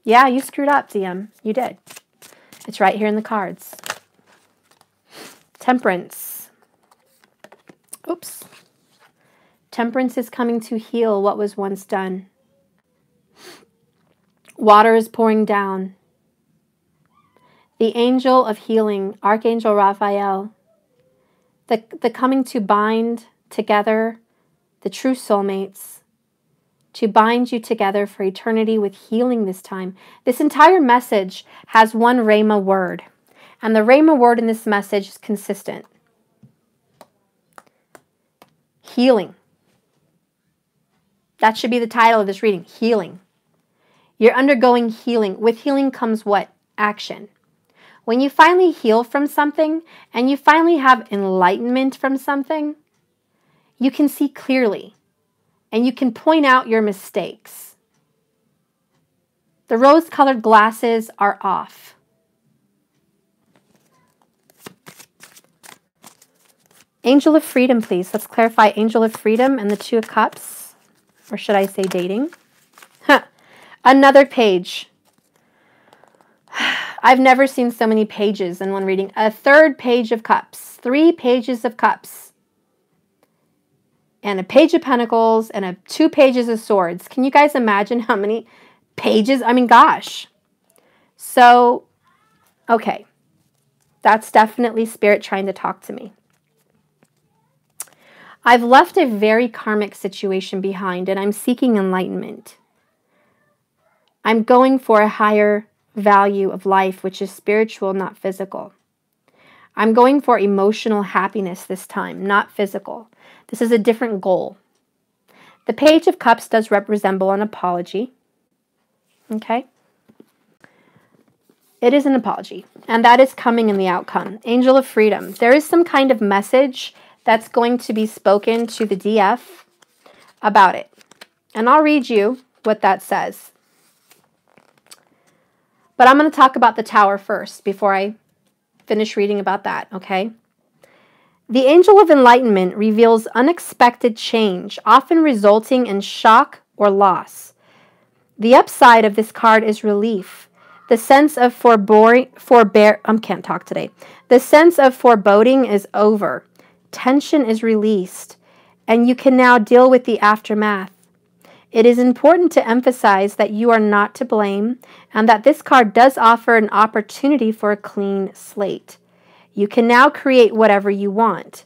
Yeah, you screwed up, DM. You did. It's right here in the cards. Temperance. Oops. Temperance is coming to heal what was once done. Water is pouring down. The angel of healing, Archangel Raphael, the coming to bind together the true soulmates, to bind you together for eternity with healing this time. This entire message has one Rhema word, and the Rhema word in this message is consistent. Healing. That should be the title of this reading, healing. You're undergoing healing. With healing comes what? Action. When you finally heal from something and you finally have enlightenment from something, you can see clearly and you can point out your mistakes. The rose-colored glasses are off. Angel of Freedom, please. Let's clarify Angel of Freedom and the Two of Cups. Or should I say dating? Huh. Another page. I've never seen so many pages in one reading. A third page of cups. 3 pages of cups. And a page of pentacles and 2 pages of swords. Can you guys imagine how many pages? I mean, gosh. So, okay. That's definitely Spirit trying to talk to me. I've left a very karmic situation behind and I'm seeking enlightenment. I'm going for a higher value of life, which is spiritual, not physical. I'm going for emotional happiness this time, not physical. This is a different goal. The Page of Cups does resemble an apology. Okay? It is an apology, and that is coming in the outcome. Angel of Freedom. There is some kind of message that's going to be spoken to the DF about it. And I'll read you what that says. But I'm going to talk about the Tower first before I finish reading about that, okay? The Angel of Enlightenment reveals unexpected change, often resulting in shock or loss. The upside of this card is relief. The sense of The sense of foreboding is over. Tension is released, and you can now deal with the aftermath. It is important to emphasize that you are not to blame and that this card does offer an opportunity for a clean slate. You can now create whatever you want.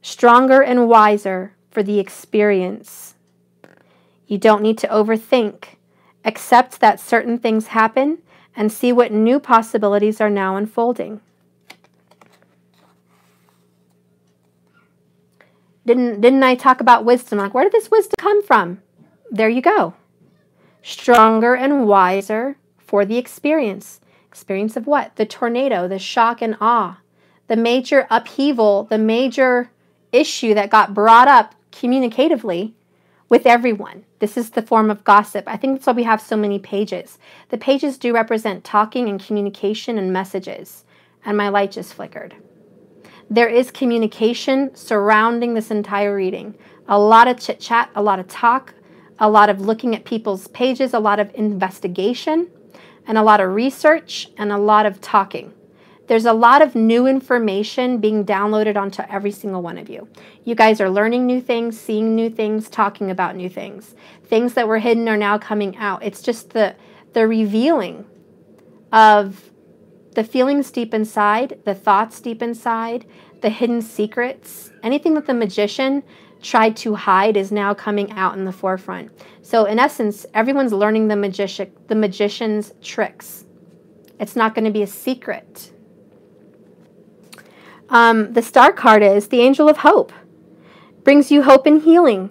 Stronger and wiser for the experience. You don't need to overthink. Accept that certain things happen and see what new possibilities are now unfolding. Didn't I talk about wisdom? Like, where did this wisdom come from? There you go. Stronger and wiser for the experience. Experience of what? The tornado, the shock and awe, the major upheaval, the major issue that got brought up communicatively with everyone. This is the form of gossip. I think that's why we have so many pages. The pages do represent talking and communication and messages. And my light just flickered. There is communication surrounding this entire reading. A lot of chit-chat, a lot of talk, a lot of looking at people's pages, a lot of investigation, and a lot of research, and a lot of talking. There's a lot of new information being downloaded onto every single one of you. You guys are learning new things, seeing new things, talking about new things. Things that were hidden are now coming out. It's just the revealing of The feelings deep inside, the thoughts deep inside, the hidden secrets, anything that the magician tried to hide is now coming out in the forefront. So in essence, everyone's learning the magician's tricks. It's not going to be a secret. The star card is the angel of hope. Brings you hope and healing.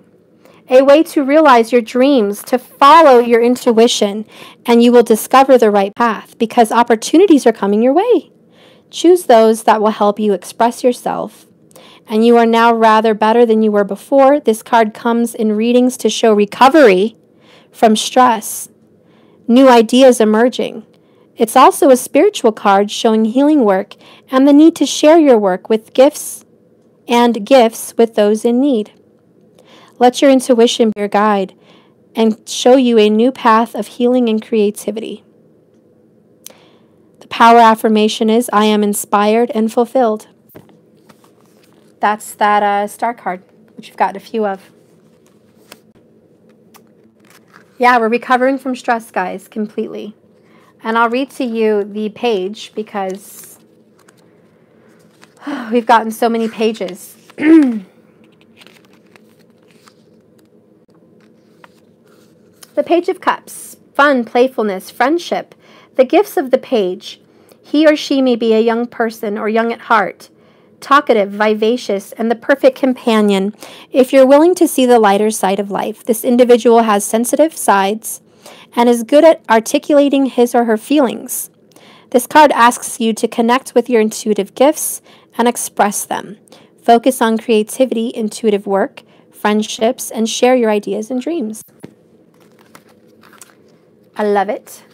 A way to realize your dreams, to follow your intuition, and you will discover the right path because opportunities are coming your way. Choose those that will help you express yourself. And you are now rather better than you were before. This card comes in readings to show recovery from stress, new ideas emerging. It's also a spiritual card showing healing work and the need to share your work with gifts with those in need. Let your intuition be your guide and show you a new path of healing and creativity. The power affirmation is, I am inspired and fulfilled. That's that star card, which you've got a few of. Yeah, we're recovering from stress, guys, completely. And I'll read to you the page because we've gotten so many pages. The Page of Cups, fun, playfulness, friendship, the gifts of the page. He or she may be a young person or young at heart, talkative, vivacious, and the perfect companion. If you're willing to see the lighter side of life, this individual has sensitive sides and is good at articulating his or her feelings. This card asks you to connect with your intuitive gifts and express them. Focus on creativity, intuitive work, friendships, and share your ideas and dreams. I love it.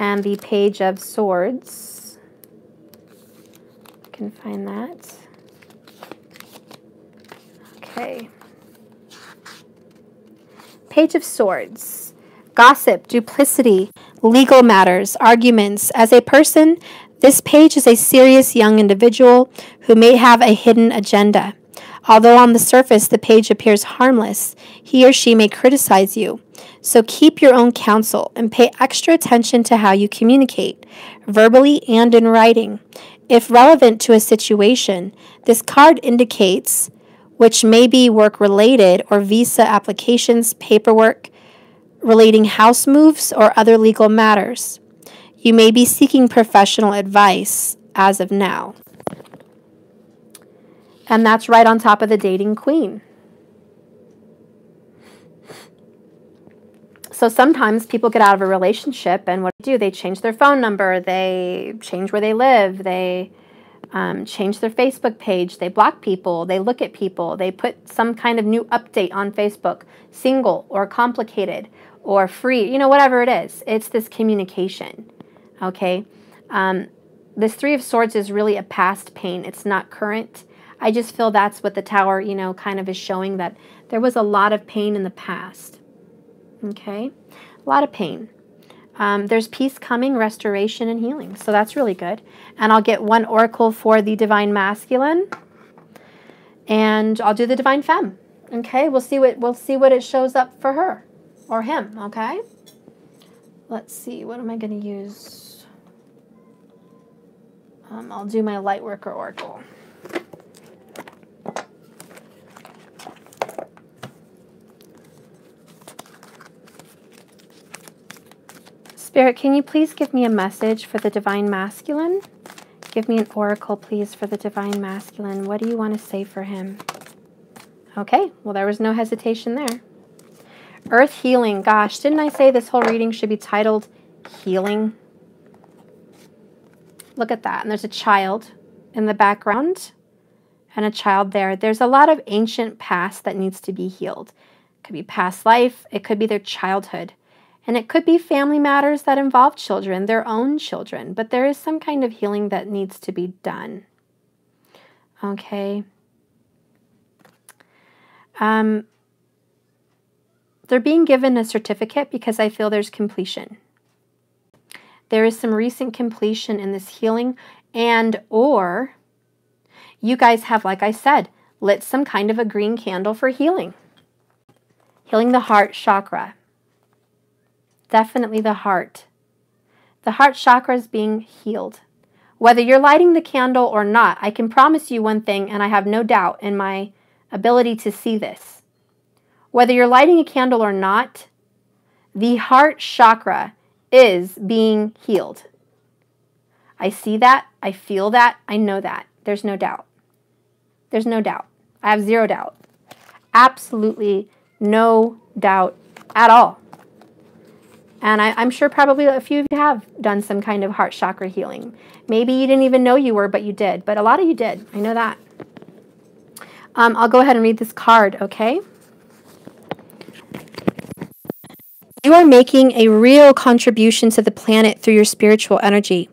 And the Page of Swords. I can find that. Okay. Page of Swords. Gossip, duplicity, legal matters, arguments. As a person, this page is a serious young individual who may have a hidden agenda. Although on the surface the page appears harmless, he or she may criticize you. So keep your own counsel and pay extra attention to how you communicate, verbally and in writing. If relevant to a situation, this card indicates which may be work-related or visa applications, paperwork, relating house moves, or other legal matters. You may be seeking professional advice as of now. And that's right on top of the dating queen. So sometimes people get out of a relationship and what do? They change their phone number, they change where they live, they change their Facebook page, they block people, they look at people, they put some kind of new update on Facebook, single or complicated or free, you know, whatever it is. It's this communication, okay? This Three of Swords is really a past pain. It's not current. I just feel that's what the Tower, you know, kind of is showing, that there was a lot of pain in the past, okay? A lot of pain. There's peace coming, restoration, and healing. So that's really good. And I'll get one oracle for the Divine Masculine. And I'll do the Divine Femme. Okay, we'll see what it shows up for her or him, okay? Let's see, what am I going to use? I'll do my Lightworker oracle. Spirit, can you please give me a message for the Divine Masculine? Give me an oracle, please, for the Divine Masculine. What do you want to say for him? Okay, well, there was no hesitation there. Earth healing. Gosh, didn't I say this whole reading should be titled Healing? Look at that. And there's a child in the background and a child there. There's a lot of ancient past that needs to be healed. It could be past life. It could be their childhood. And it could be family matters that involve children, their own children. But there is some kind of healing that needs to be done. Okay. They're being given a certificate because I feel there's completion. There is some recent completion in this healing, and or you guys have, like I said, lit some kind of a green candle for healing. Healing the heart chakra. Definitely the heart. The heart chakra is being healed. Whether you're lighting the candle or not, I can promise you one thing, and I have no doubt in my ability to see this. Whether you're lighting a candle or not, the heart chakra is being healed. I see that, I feel that, I know that. There's no doubt. There's no doubt. I have zero doubt. Absolutely no doubt at all. And I'm sure probably a few of you have done some kind of heart chakra healing. Maybe you didn't even know you were, but you did. But a lot of you did. I know that. I'll go ahead and read this card, okay? You are making a real contribution to the planet through your spiritual energy.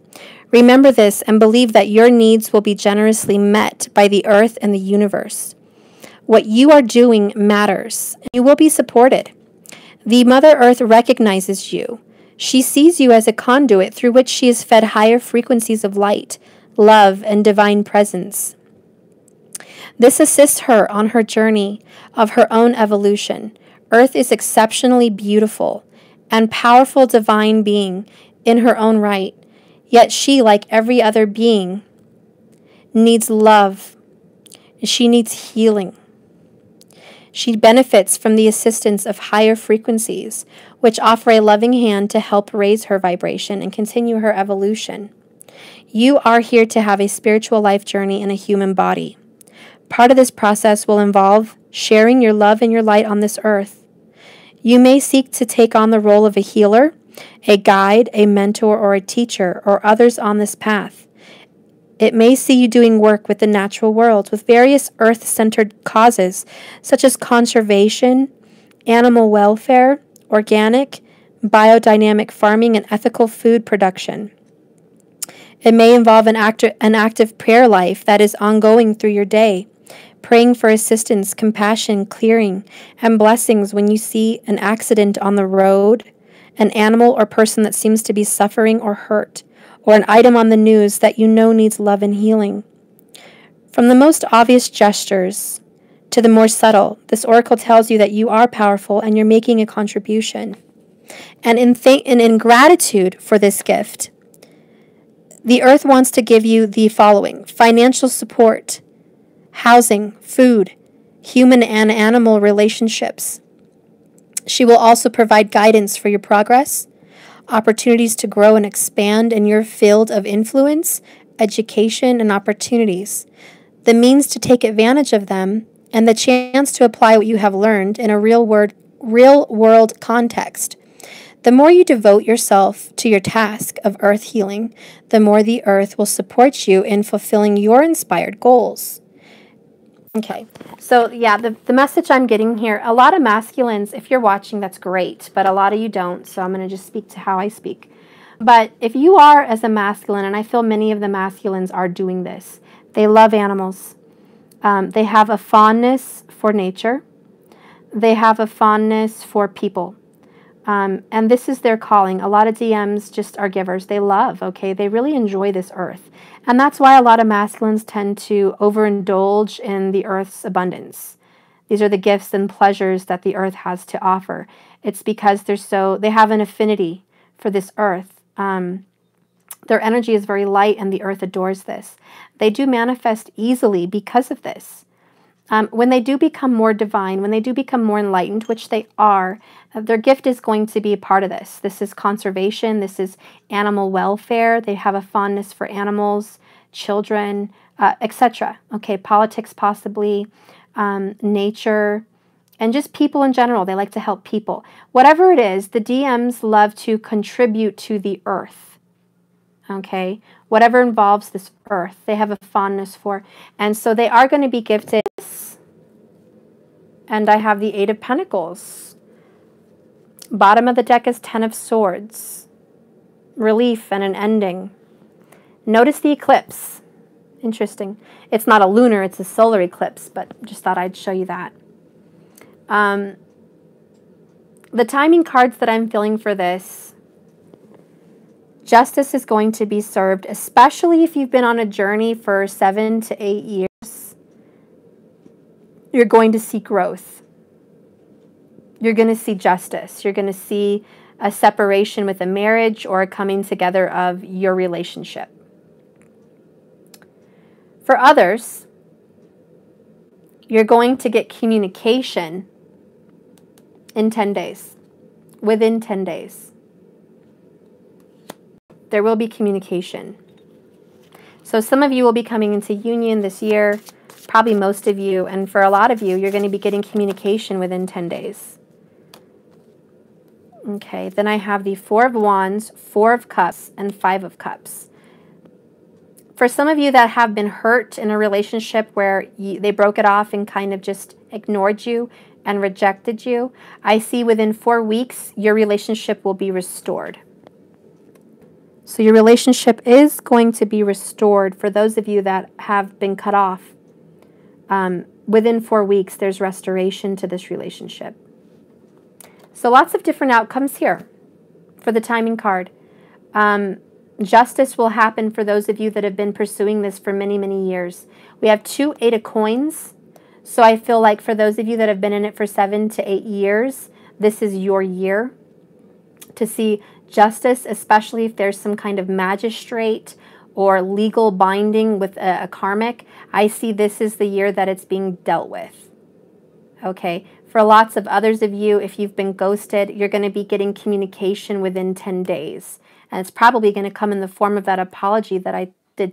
Remember this and believe that your needs will be generously met by the earth and the universe. What you are doing matters. You will be supported. The Mother Earth recognizes you. She sees you as a conduit through which she is fed higher frequencies of light, love, and divine presence. This assists her on her journey of her own evolution. Earth is exceptionally beautiful and powerful divine being in her own right, yet she, like every other being, needs love. She needs healing. She benefits from the assistance of higher frequencies, which offer a loving hand to help raise her vibration and continue her evolution. You are here to have a spiritual life journey in a human body. Part of this process will involve sharing your love and your light on this earth. You may seek to take on the role of a healer, a guide, a mentor, or a teacher, or others on this path. It may see you doing work with the natural world, with various earth-centered causes, such as conservation, animal welfare, organic, biodynamic farming, and ethical food production. It may involve an active prayer life that is ongoing through your day, praying for assistance, compassion, clearing, and blessings when you see an accident on the road, an animal or person that seems to be suffering or hurt, or an item on the news that you know needs love and healing. From the most obvious gestures to the more subtle, this oracle tells you that you are powerful and you're making a contribution. And in gratitude for this gift, the earth wants to give you the following: financial support, housing, food, human and animal relationships. She will also provide guidance for your progress, opportunities to grow and expand in your field of influence, education, and opportunities, the means to take advantage of them, and the chance to apply what you have learned in a real-world context. The more you devote yourself to your task of earth healing, the more the earth will support you in fulfilling your inspired goals. Okay, so yeah, the message I'm getting here, a lot of masculines, if you're watching, that's great, but a lot of you don't, so I'm going to just speak to how I speak. But if you are as a masculine, and I feel many of the masculines are doing this, they love animals. They have a fondness for nature. They have a fondness for people. And this is their calling. A lot of DMs just are givers. They love, okay? They really enjoy this earth. And that's why a lot of masculines tend to overindulge in the earth's abundance. These are the gifts and pleasures that the earth has to offer. It's because they have an affinity for this earth. Their energy is very light and the earth adores this. They do manifest easily because of this. When they do become more divine, when they do become more enlightened, which they are, their gift is going to be a part of this. This is conservation. This is animal welfare. They have a fondness for animals, children, etc. Okay, politics possibly, nature, and just people in general. They like to help people. Whatever it is, the DMs love to contribute to the earth. Okay, whatever involves this earth, they have a fondness for. And so they are going to be gifted. And I have the Eight of Pentacles. Bottom of the deck is Ten of Swords. Relief and an ending. Notice the eclipse. Interesting. It's not a lunar, it's a solar eclipse, but just thought I'd show you that. The timing cards that I'm feeling for this, justice is going to be served, especially if you've been on a journey for 7 to 8 years. You're going to see growth. You're going to see justice. You're going to see a separation with a marriage or a coming together of your relationship. For others, you're going to get communication in 10 days, within 10 days. There will be communication. So some of you will be coming into union this year, probably most of you, and for a lot of you, you're going to be getting communication within 10 days. Okay, then I have the Four of Wands, Four of Cups, and Five of Cups. For some of you that have been hurt in a relationship where they broke it off and kind of just ignored you and rejected you, I see within 4 weeks, your relationship will be restored. So your relationship is going to be restored for those of you that have been cut off. Within 4 weeks, there's restoration to this relationship. So lots of different outcomes here for the timing card. Justice will happen for those of you that have been pursuing this for many, many years. We have 2 Eight of Coins. So I feel like for those of you that have been in it for 7 to 8 years, this is your year to see justice, especially if there's some kind of magistrate or legal binding with a karmic. I see this is the year that it's being dealt with. Okay, for lots of others of you, if you've been ghosted, you're going to be getting communication within 10 days. And it's probably going to come in the form of that apology that I did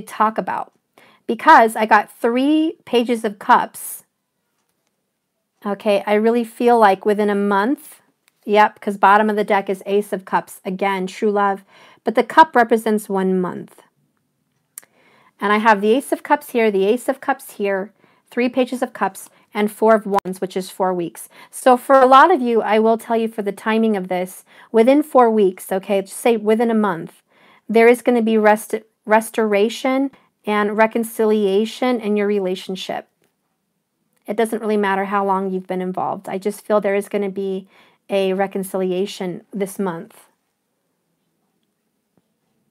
talk about. Because I got 3 Pages of Cups. Okay, I really feel like within a month, yep, because bottom of the deck is Ace of Cups. Again, true love. But the cup represents 1 month. And I have the Ace of Cups here, the Ace of Cups here, 3 Pages of Cups, and 4 of Wands, which is 4 weeks. So for a lot of you, I will tell you for the timing of this, within 4 weeks, okay, just say within a month, there is going to be restoration and reconciliation in your relationship. It doesn't really matter how long you've been involved. I just feel there is going to be a reconciliation this month.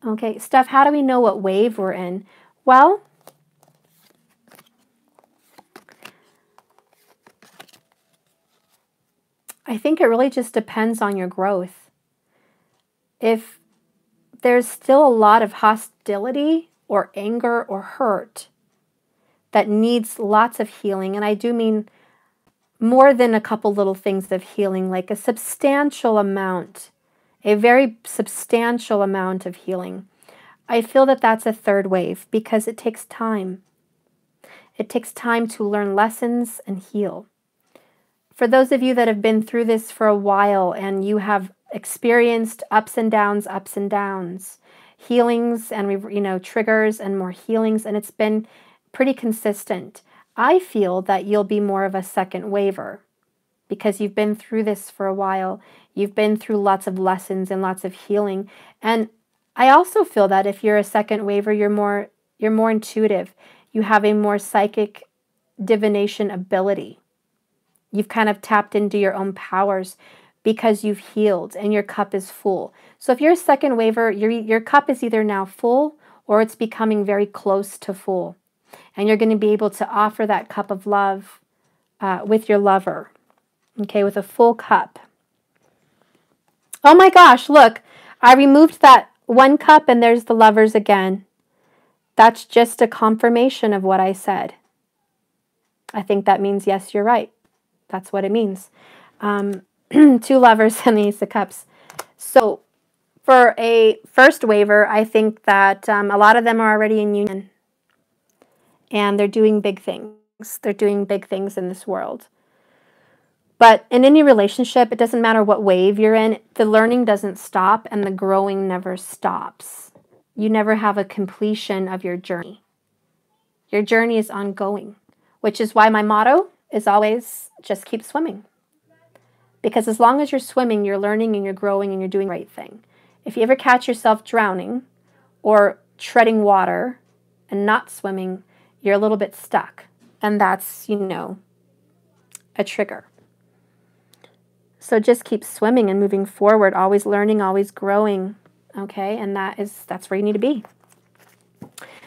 Okay, Steph, how do we know what wave we're in? Well, I think it really just depends on your growth. If there's still a lot of hostility or anger or hurt that needs lots of healing, and I do mean more than a couple little things of healing, like a substantial amount, a very substantial amount of healing, I feel that that's a third wave because it takes time. It takes time to learn lessons and heal. For those of you that have been through this for a while and you have experienced ups and downs, healings and triggers and more healings, and it's been pretty consistent, I feel that you'll be more of a second waver because you've been through this for a while. You've been through lots of lessons and lots of healing. And I also feel that if you're a second waver, you're more intuitive. You have a more psychic divination ability. You've kind of tapped into your own powers because you've healed and your cup is full. So if you're a second waver, your cup is either now full or it's becoming very close to full. And you're going to be able to offer that cup of love with your lover, okay, with a full cup. Oh my gosh, look, I removed that 1 cup and there's the lovers again. That's just a confirmation of what I said. I think that means, yes, you're right. That's what it means. 2 lovers and the Ace of Cups. So for a first waver, I think that a lot of them are already in union. And they're doing big things. They're doing big things in this world. But in any relationship, it doesn't matter what wave you're in, the learning doesn't stop and the growing never stops. You never have a completion of your journey. Your journey is ongoing, which is why my motto is always just keep swimming. Because as long as you're swimming, you're learning and you're growing and you're doing the right thing. If you ever catch yourself drowning or treading water and not swimming, you're a little bit stuck. And that's, a trigger. So just keep swimming and moving forward, always learning, always growing, okay? And that's where you need to be.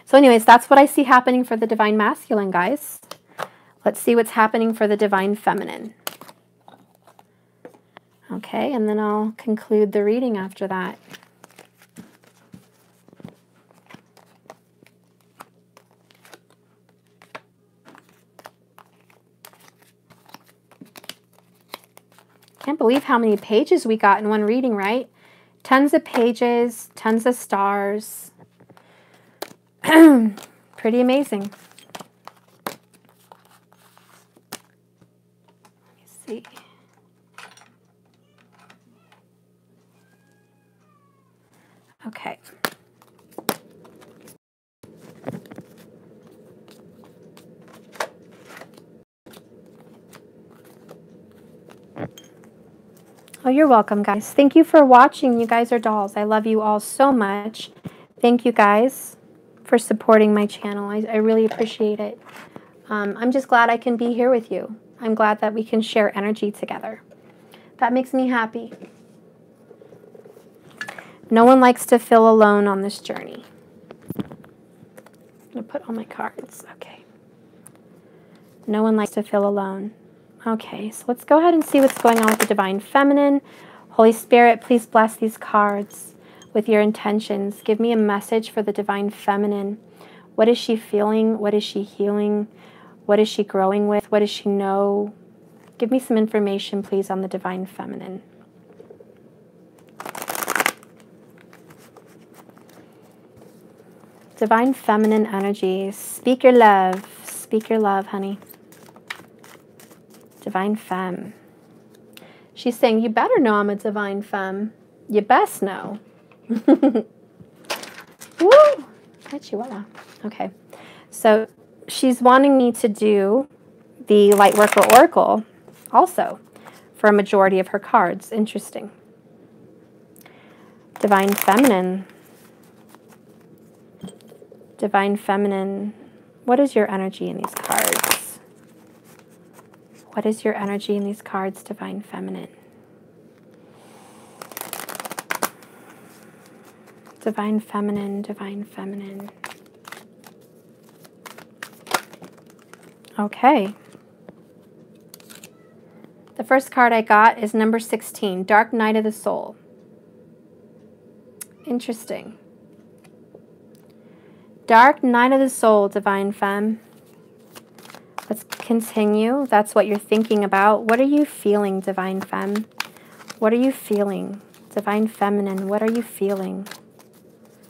So anyways, that's what I see happening for the Divine Masculine, guys. Let's see what's happening for the Divine Feminine. Okay, and then I'll conclude the reading after that. Can't believe how many pages we got in one reading, right? Tons of pages, tons of stars. Pretty amazing. Let me see. Okay. Oh, you're welcome, guys. Thank you for watching. You guys are dolls. I love you all so much. Thank you, guys, for supporting my channel. I really appreciate it. I'm just glad I can be here with you. I'm glad that we can share energy together. That makes me happy. No one likes to feel alone on this journey. I'm going to put all my cards. Okay. No one likes to feel alone. Okay, so let's go ahead and see what's going on with the Divine Feminine. Holy Spirit, please bless these cards with your intentions. Give me a message for the Divine Feminine. What is she feeling? What is she healing? What is she growing with? What does she know? Give me some information, please, on the Divine Feminine. Divine Feminine energy. Speak your love. Speak your love, honey. Divine Femme. She's saying, you better know I'm a Divine Femme. You best know. Woo! Hi, Chihuahua. Okay. So she's wanting me to do the Lightworker Oracle also for a majority of her cards. Interesting. Divine Feminine. Divine Feminine. What is your energy in these cards? What is your energy in these cards, Divine Feminine? Divine Feminine, Divine Feminine. Okay. The first card I got is number 16, Dark Night of the Soul. Interesting. Dark Night of the Soul, Divine Femme. Let's continue. That's what you're thinking about. What are you feeling, Divine Femme? What are you feeling? Divine Feminine, what are you feeling?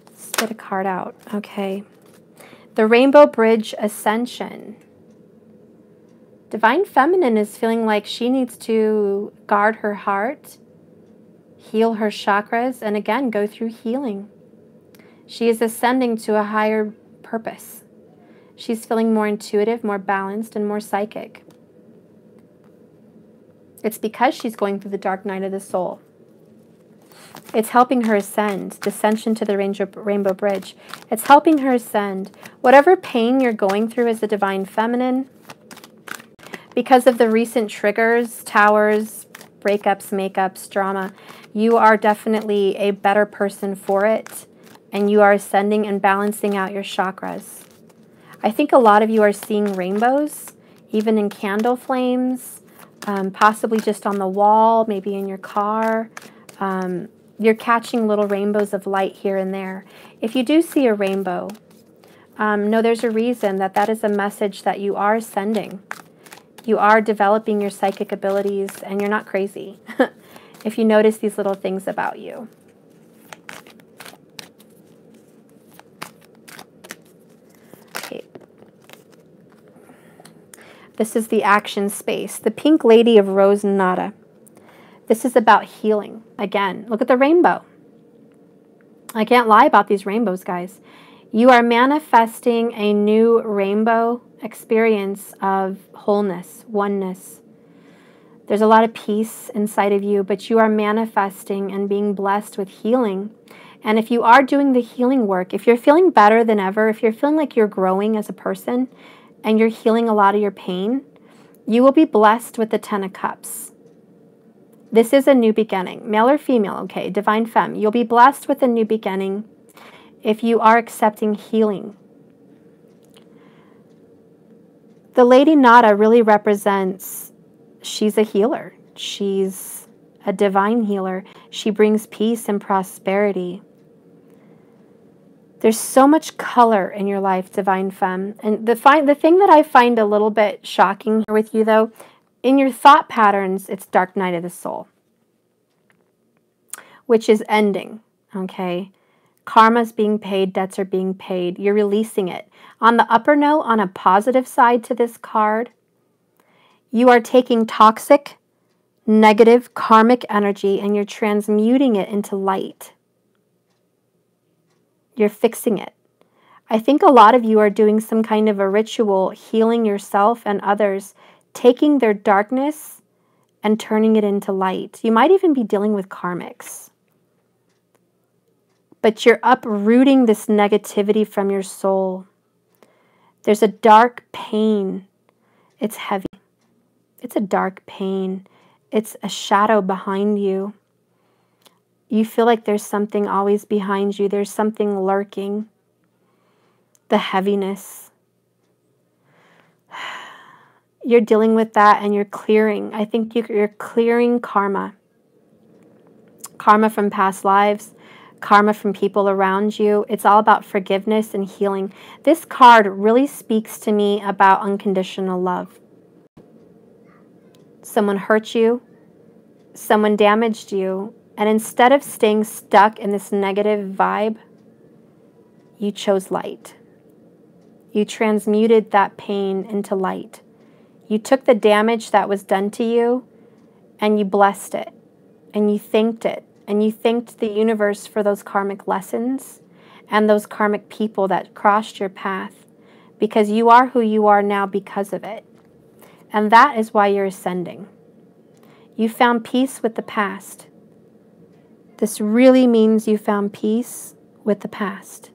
Let's get a card out. Okay. The Rainbow Bridge Ascension. Divine Feminine is feeling like she needs to guard her heart, heal her chakras, and again, go through healing. She is ascending to a higher purpose. She's feeling more intuitive, more balanced, and more psychic. It's because she's going through the dark night of the soul. It's helping her ascend, the ascension to the Rainbow Bridge. It's helping her ascend. Whatever pain you're going through as the Divine Feminine, because of the recent triggers, towers, breakups, makeups, drama, you are definitely a better person for it, and you are ascending and balancing out your chakras. I think a lot of you are seeing rainbows, even in candle flames, possibly just on the wall, maybe in your car. You're catching little rainbows of light here and there. If you do see a rainbow, know there's a reason that is a message that you are ascending. You are developing your psychic abilities, and you're not crazy if you notice these little things about you. Okay. This is the action space. The Pink Lady of Rose Nada. This is about healing. Again, look at the rainbow. I can't lie about these rainbows, guys. You are manifesting a new rainbow experience of wholeness, oneness. There's a lot of peace inside of you, but you are manifesting and being blessed with healing. And if you are doing the healing work, if you're feeling better than ever, if you're feeling like you're growing as a person and you're healing a lot of your pain, you will be blessed with the 10 of Cups. This is a new beginning, male or female, okay, Divine Femme. You'll be blessed with a new beginning if you are accepting healing. The Lady Nada really represents, she's a healer. She's a divine healer. She brings peace and prosperity. There's so much color in your life, Divine Femme. And the thing that I find a little bit shocking here with you, though, in your thought patterns, it's dark night of the soul, which is ending, okay? Karma's being paid, debts are being paid. You're releasing it. On the upper note, on a positive side to this card, you are taking toxic, negative, karmic energy and you're transmuting it into light. You're fixing it. I think a lot of you are doing some kind of a ritual, healing yourself and others, taking their darkness and turning it into light. You might even be dealing with karmics. But you're uprooting this negativity from your soul. There's a dark pain. It's heavy. It's a dark pain. It's a shadow behind you. You feel like there's something always behind you. There's something lurking. The heaviness. You're dealing with that and you're clearing. I think you're clearing karma. Karma from past lives. Karma from people around you. It's all about forgiveness and healing. This card really speaks to me about unconditional love. Someone hurt you. Someone damaged you. And instead of staying stuck in this negative vibe, you chose light. You transmuted that pain into light. You took the damage that was done to you and you blessed it. And you thanked it. And you thanked the universe for those karmic lessons and those karmic people that crossed your path. Because you are who you are now because of it. And that is why you're ascending. You found peace with the past. This really means you found peace with the past.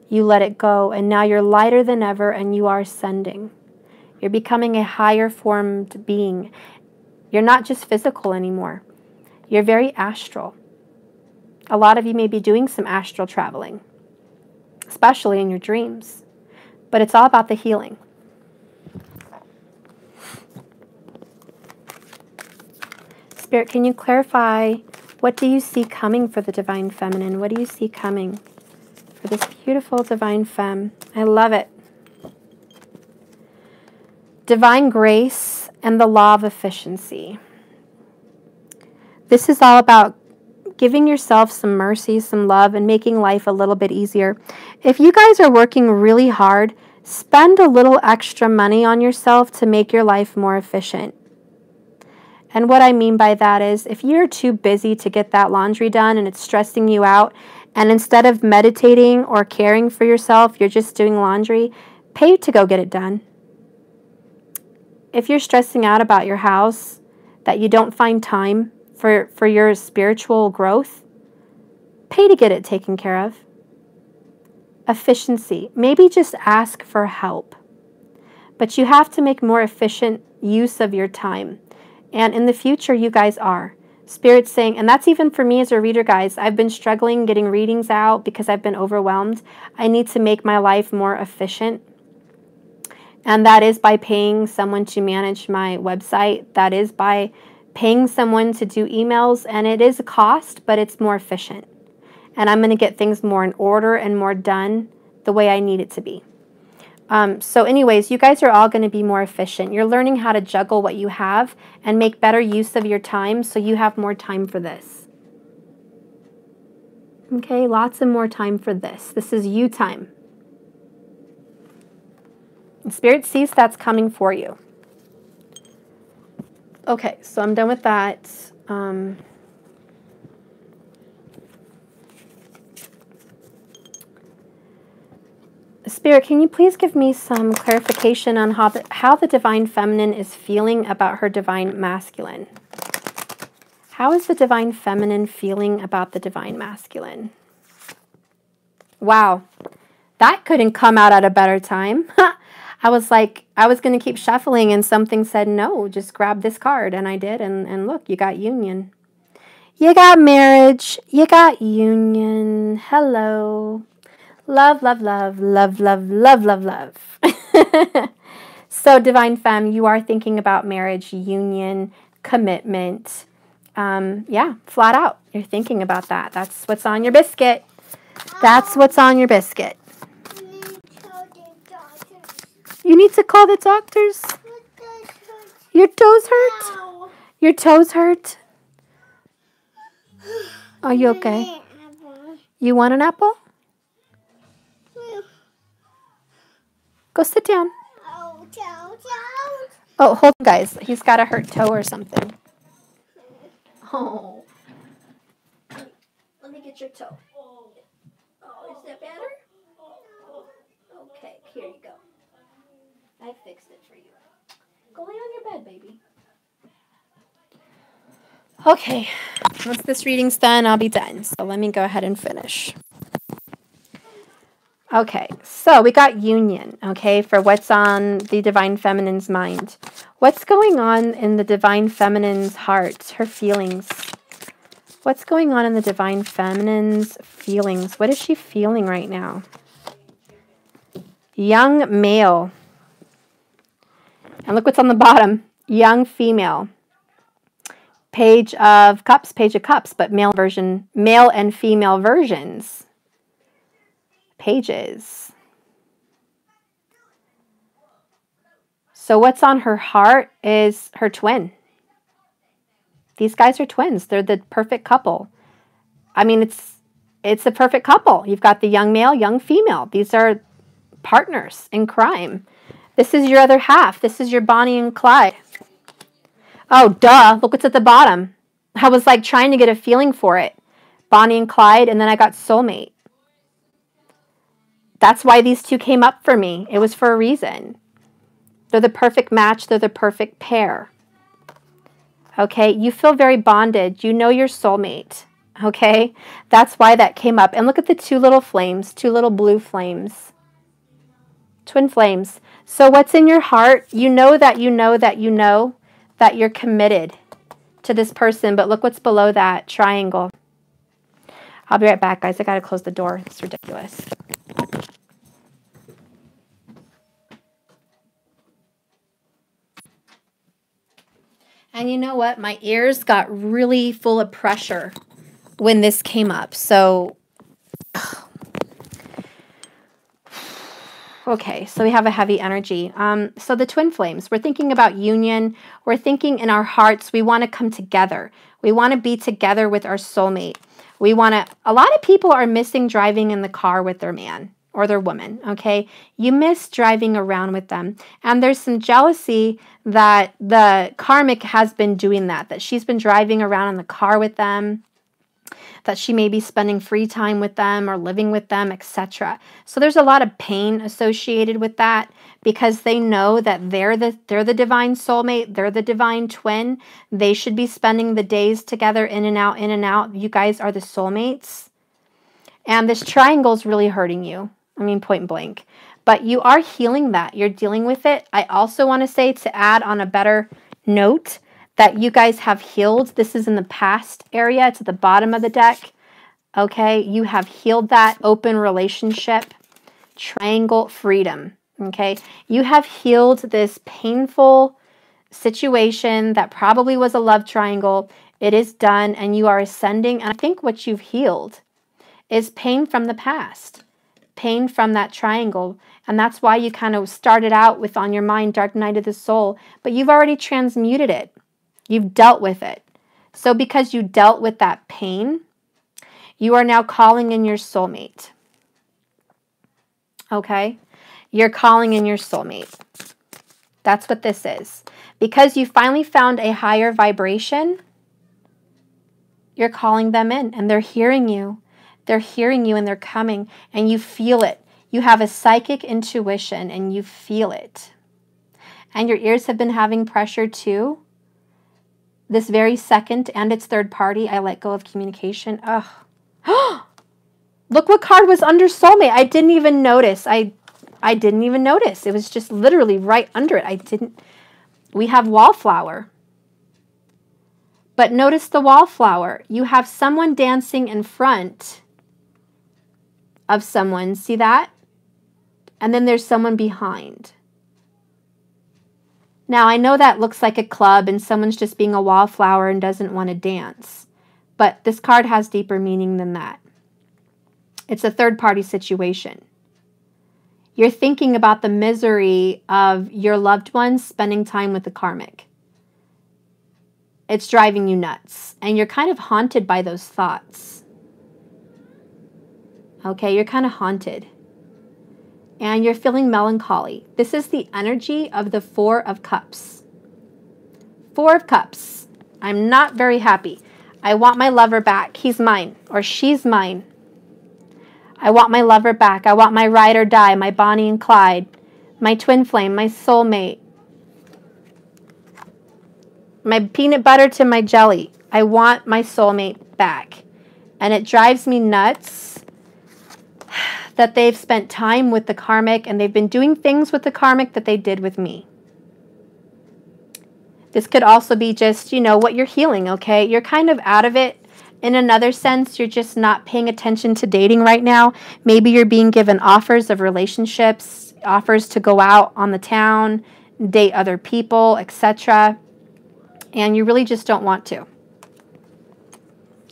You let it go, and now you're lighter than ever, and you are ascending. You're becoming a higher formed being. You're not just physical anymore. You're very astral. A lot of you may be doing some astral traveling, especially in your dreams. But it's all about the healing. Spirit, can you clarify, what do you see coming for the Divine Feminine? What do you see coming for this beautiful Divine Femme? I love it. Divine grace and the law of efficiency. This is all about giving yourself some mercy, some love, and making life a little bit easier. If you guys are working really hard, spend a little extra money on yourself to make your life more efficient. And what I mean by that is, if you're too busy to get that laundry done and it's stressing you out, and instead of meditating or caring for yourself, you're just doing laundry, pay to go get it done. If you're stressing out about your house, that you don't find time for your spiritual growth, pay to get it taken care of. Efficiency. Maybe just ask for help. But you have to make more efficient use of your time. And in the future, you guys are. Spirit's saying, and that's even for me as a reader, guys. I've been struggling getting readings out because I've been overwhelmed. I need to make my life more efficient. And that is by paying someone to manage my website. That is by paying someone to do emails. And it is a cost, but it's more efficient. And I'm going to get things more in order and more done the way I need it to be. So anyways, you guys are all going to be more efficient. You're learning how to juggle what you have and make better use of your time so you have more time for this. Okay, lots of more time for this. This is you time. And Spirit sees that's coming for you. Okay, so I'm done with that. Spirit, can you please give me some clarification on how the Divine Feminine is feeling about her Divine Masculine? How is the Divine Feminine feeling about the Divine Masculine? Wow, that couldn't come out at a better time. I was going to keep shuffling and something said, no, just grab this card. And I did. And look, you got union. You got marriage. You got union. Hello. Love, love, love, love, love, love, love, love. So, Divine Femme, you are thinking about marriage, union, commitment, Yeah, flat out. You're thinking about that. That's what's on your biscuit. That's what's on your biscuit. You need to call the doctors. Your toes hurt? Your toes hurt? Are you okay? You want an apple? Go sit down. Oh, hold on, guys. He's got a hurt toe or something. Oh. Let me get your toe. Oh, is that better? Okay, here you go. I fixed it for you. Go lay on your bed, baby. Okay, once this reading's done, I'll be done. So let me go ahead and finish. Okay, so we got union, okay, for what's on the Divine Feminine's mind. What's going on in the Divine Feminine's heart, her feelings? What's going on in the Divine Feminine's feelings? What is she feeling right now? Young male. And look what's on the bottom. Young female. Page of Cups, but male and female versions. Pages. So what's on her heart is her twin. These guys are twins. They're the perfect couple. I mean, it's a perfect couple. You've got the young male, young female. These are partners in crime. This is your other half. This is your Bonnie and Clyde. Oh, duh. Look what's at the bottom. I was like trying to get a feeling for it. Bonnie and Clyde, and then I got soulmate. That's why these two came up for me. It was for a reason. They're the perfect match. They're the perfect pair. Okay, you feel very bonded. You know your soulmate. Okay, that's why that came up. And look at the two little flames, two little blue flames. Twin flames. So what's in your heart? You know that you know that you know that you're committed to this person. But look what's below that triangle. I'll be right back, guys. I got to close the door. It's ridiculous. And you know what? My ears got really full of pressure when this came up. So, okay, so we have a heavy energy. So the twin flames, we're thinking about union. We're thinking in our hearts, we want to come together. We want to be together with our soulmate. We want to, a lot of people are missing driving in the car with their man or their woman, okay? You miss driving around with them. And there's some jealousy that the karmic has been doing that she's been driving around in the car with them, that she may be spending free time with them or living with them, etc. So there's a lot of pain associated with that because they know that they're the divine soulmate, they're the divine twin. They should be spending the days together in and out, in and out. You guys are the soulmates. And this triangle is really hurting you. I mean, point blank. But you are healing that. You're dealing with it. I also want to say, to add on a better note, that you guys have healed. This is in the past area. It's at the bottom of the deck. Okay, you have healed that open relationship. Triangle freedom. Okay, you have healed this painful situation that probably was a love triangle. It is done and you are ascending. And I think what you've healed is pain from the past. Pain from that triangle. And that's why you kind of started out with on your mind, dark night of the soul. But you've already transmuted it. You've dealt with it. So because you dealt with that pain, you are now calling in your soulmate. Okay? You're calling in your soulmate. That's what this is. Because you finally found a higher vibration, you're calling them in and they're hearing you. They're hearing you and they're coming and you feel it. You have a psychic intuition and you feel it. And your ears have been having pressure too. This very second and its third party, I let go of communication. Ugh. Look what card was under soulmate. I didn't even notice. I didn't even notice. It was just literally right under it. We have wallflower. But notice the wallflower. You have someone dancing in front of someone. See that? And then there's someone behind. Now, I know that looks like a club and someone's just being a wallflower and doesn't want to dance. But this card has deeper meaning than that. It's a third-party situation. You're thinking about the misery of your loved ones spending time with the karmic. It's driving you nuts. And you're kind of haunted by those thoughts. Okay, you're kind of haunted. And you're feeling melancholy. This is the energy of the Four of Cups. Four of Cups. I'm not very happy. I want my lover back. He's mine or she's mine. I want my lover back. I want my ride or die, my Bonnie and Clyde, my twin flame, my soulmate, my peanut butter to my jelly. I want my soulmate back. And it drives me nuts that they've spent time with the karmic and they've been doing things with the karmic that they did with me. This could also be just, what you're healing, okay? You're kind of out of it. In another sense, you're just not paying attention to dating right now. Maybe you're being given offers of relationships, offers to go out on the town, date other people, etc. And you really just don't want to.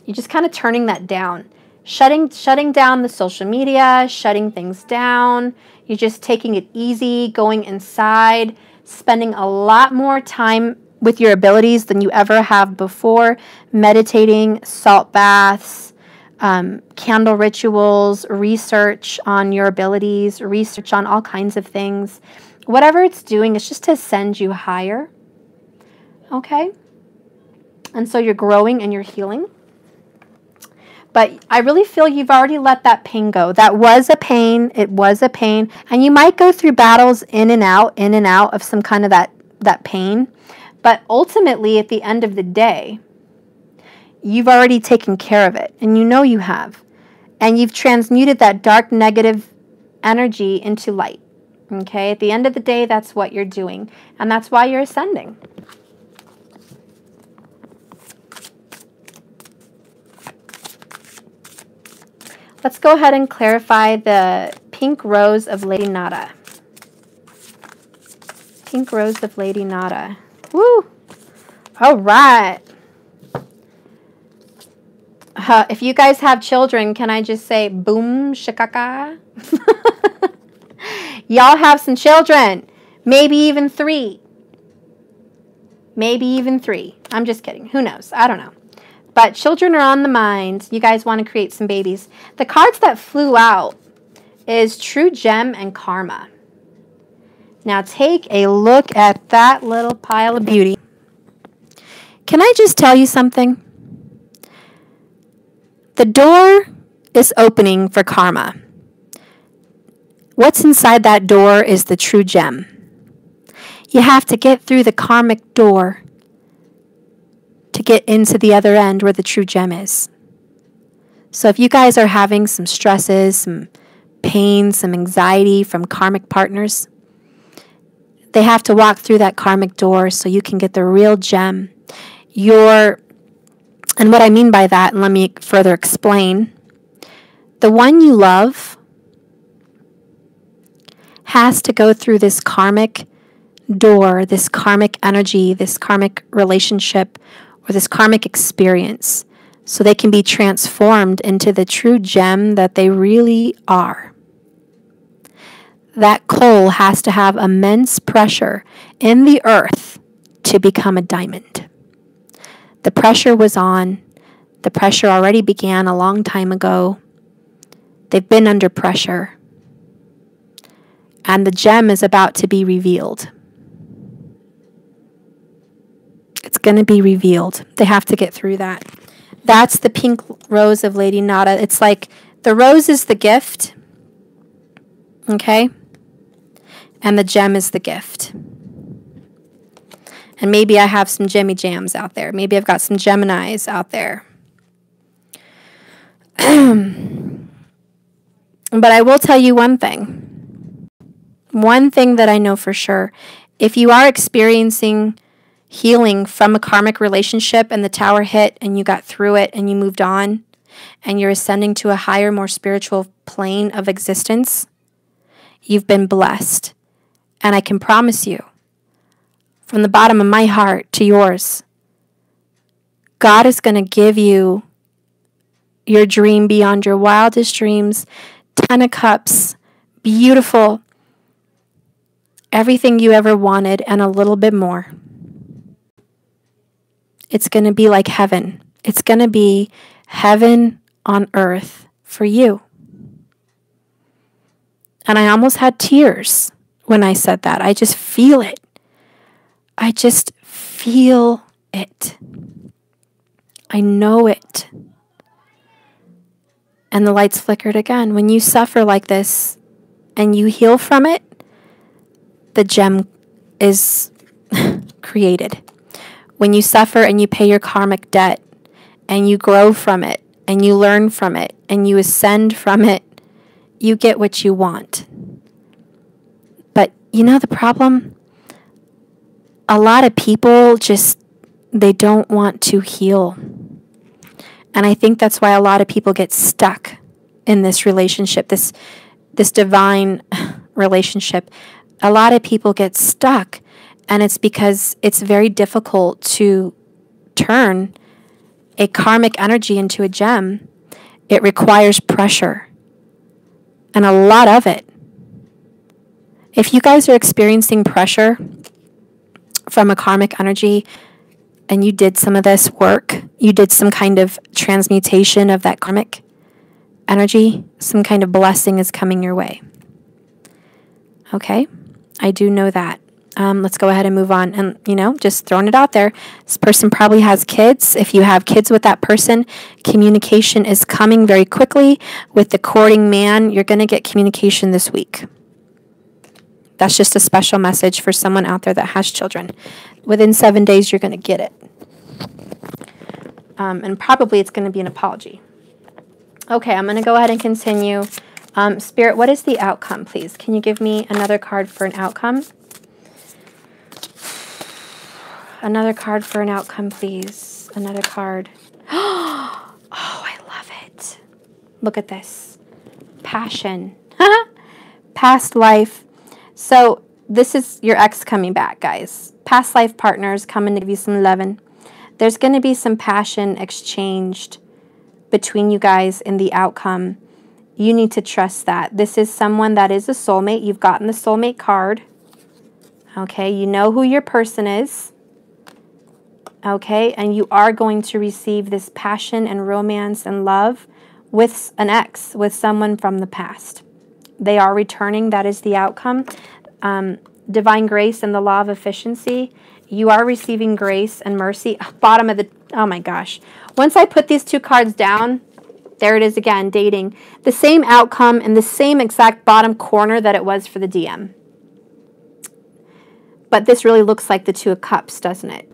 You're just kind of turning that down. Shutting down the social media, shutting things down. You're just taking it easy, going inside, spending a lot more time with your abilities than you ever have before. Meditating, salt baths, candle rituals, research on your abilities, research on all kinds of things. Whatever it's doing, it's just to send you higher. Okay? And so you're growing and you're healing. But I really feel you've already let that pain go. That was a pain. It was a pain. And you might go through battles in and out of some kind of that pain. But ultimately, at the end of the day, you've already taken care of it. And you know you have. And you've transmuted that dark, negative energy into light. Okay? At the end of the day, that's what you're doing. And that's why you're ascending. Let's go ahead and clarify the pink rose of Lady Nada. Pink rose of Lady Nada. Woo! All right. If you guys have children, can I just say boom shakaka? Y'all have some children. Maybe even 3. Maybe even 3. I'm just kidding. Who knows? I don't know. But children are on the mind. You guys want to create some babies. The cards that flew out is True Gem and Karma. Now take a look at that little pile of beauty. Can I just tell you something? The door is opening for karma. What's inside that door is the true gem. You have to get through the karmic door to get into the other end where the true gem is. So if you guys are having some stresses, some pain, some anxiety from karmic partners, they have to walk through that karmic door so you can get the real gem. And what I mean by that, and let me further explain, the one you love has to go through this karmic door, this karmic energy, this karmic relationship, or this karmic experience, so they can be transformed into the true gem that they really are. That coal has to have immense pressure in the earth to become a diamond. The pressure was on. The pressure already began a long time ago. They've been under pressure. And the gem is about to be revealed. It's going to be revealed. They have to get through that. That's the pink rose of Lady Nada. It's like the rose is the gift. Okay? And the gem is the gift. And maybe I have some Gemmy Jams out there. Maybe I've got some Geminis out there. But I will tell you one thing. One thing that I know for sure. If you are experiencing healing from a karmic relationship and the tower hit and you got through it and you moved on and you're ascending to a higher, more spiritual plane of existence, you've been blessed. And I can promise you, from the bottom of my heart to yours, God is going to give you your dream beyond your wildest dreams. 10 of Cups, beautiful, everything you ever wanted and a little bit more. It's going to be like heaven. It's going to be heaven on earth for you. And I almost had tears when I said that. I just feel it. I just feel it. I know it. And the lights flickered again. When you suffer like this and you heal from it, the gem is created. When you suffer and you pay your karmic debt and you grow from it and you learn from it and you ascend from it, you get what you want. But you know the problem? A lot of people they don't want to heal. And I think that's why a lot of people get stuck in this relationship, this divine relationship. A lot of people get stuck, and it's because it's very difficult to turn a karmic energy into a gem. It requires pressure, and a lot of it. If you guys are experiencing pressure from a karmic energy, and you did some of this work, you did some kind of transmutation of that karmic energy, some kind of blessing is coming your way. Okay? I do know that. Let's go ahead and move on. And, just throwing it out there. This person probably has kids. If you have kids with that person, communication is coming very quickly. With the courting man, you're going to get communication this week. That's just a special message for someone out there that has children. Within 7 days, you're going to get it. And probably it's going to be an apology. Okay, I'm going to go ahead and continue. Spirit, what is the outcome, please? Can you give me another card for an outcome? Another card for an outcome, please. Another card. Oh, I love it. Look at this. Passion. Past life. So this is your ex coming back, guys. Past life partners coming to give you some loving. There's going to be some passion exchanged between you guys in the outcome. You need to trust that. This is someone that is a soulmate. You've gotten the soulmate card. Okay, you know who your person is. Okay, and you are going to receive this passion and romance and love with an ex, with someone from the past. They are returning. That is the outcome. Divine grace and the law of efficiency. You are receiving grace and mercy. Bottom of the... Oh my gosh. Once I put these two cards down, there it is again, dating. The same outcome in the same exact bottom corner that it was for the DM. But this really looks like the Two of Cups, doesn't it?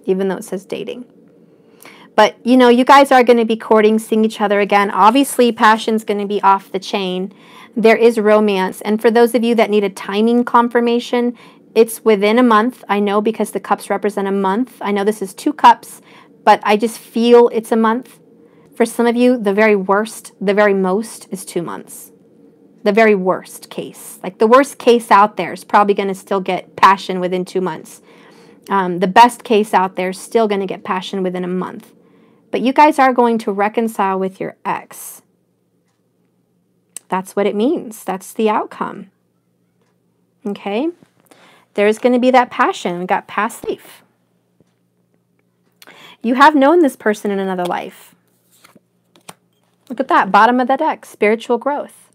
Even though it says dating. But, you guys are going to be courting, seeing each other again. Obviously, passion's going to be off the chain. There is romance. And for those of you that need a timing confirmation, it's within a month. I know because the cups represent a month. I know this is 2 cups, but I just feel it's a month. For some of you, the very worst, the very most is 2 months. The very worst case. Like the worst case out there is probably going to still get passion within 2 months. The best case out there is still going to get passion within a month. But you guys are going to reconcile with your ex. That's what it means. That's the outcome. Okay? There's going to be that passion. We got past life. You have known this person in another life. Look at that. Bottom of that deck. Spiritual growth.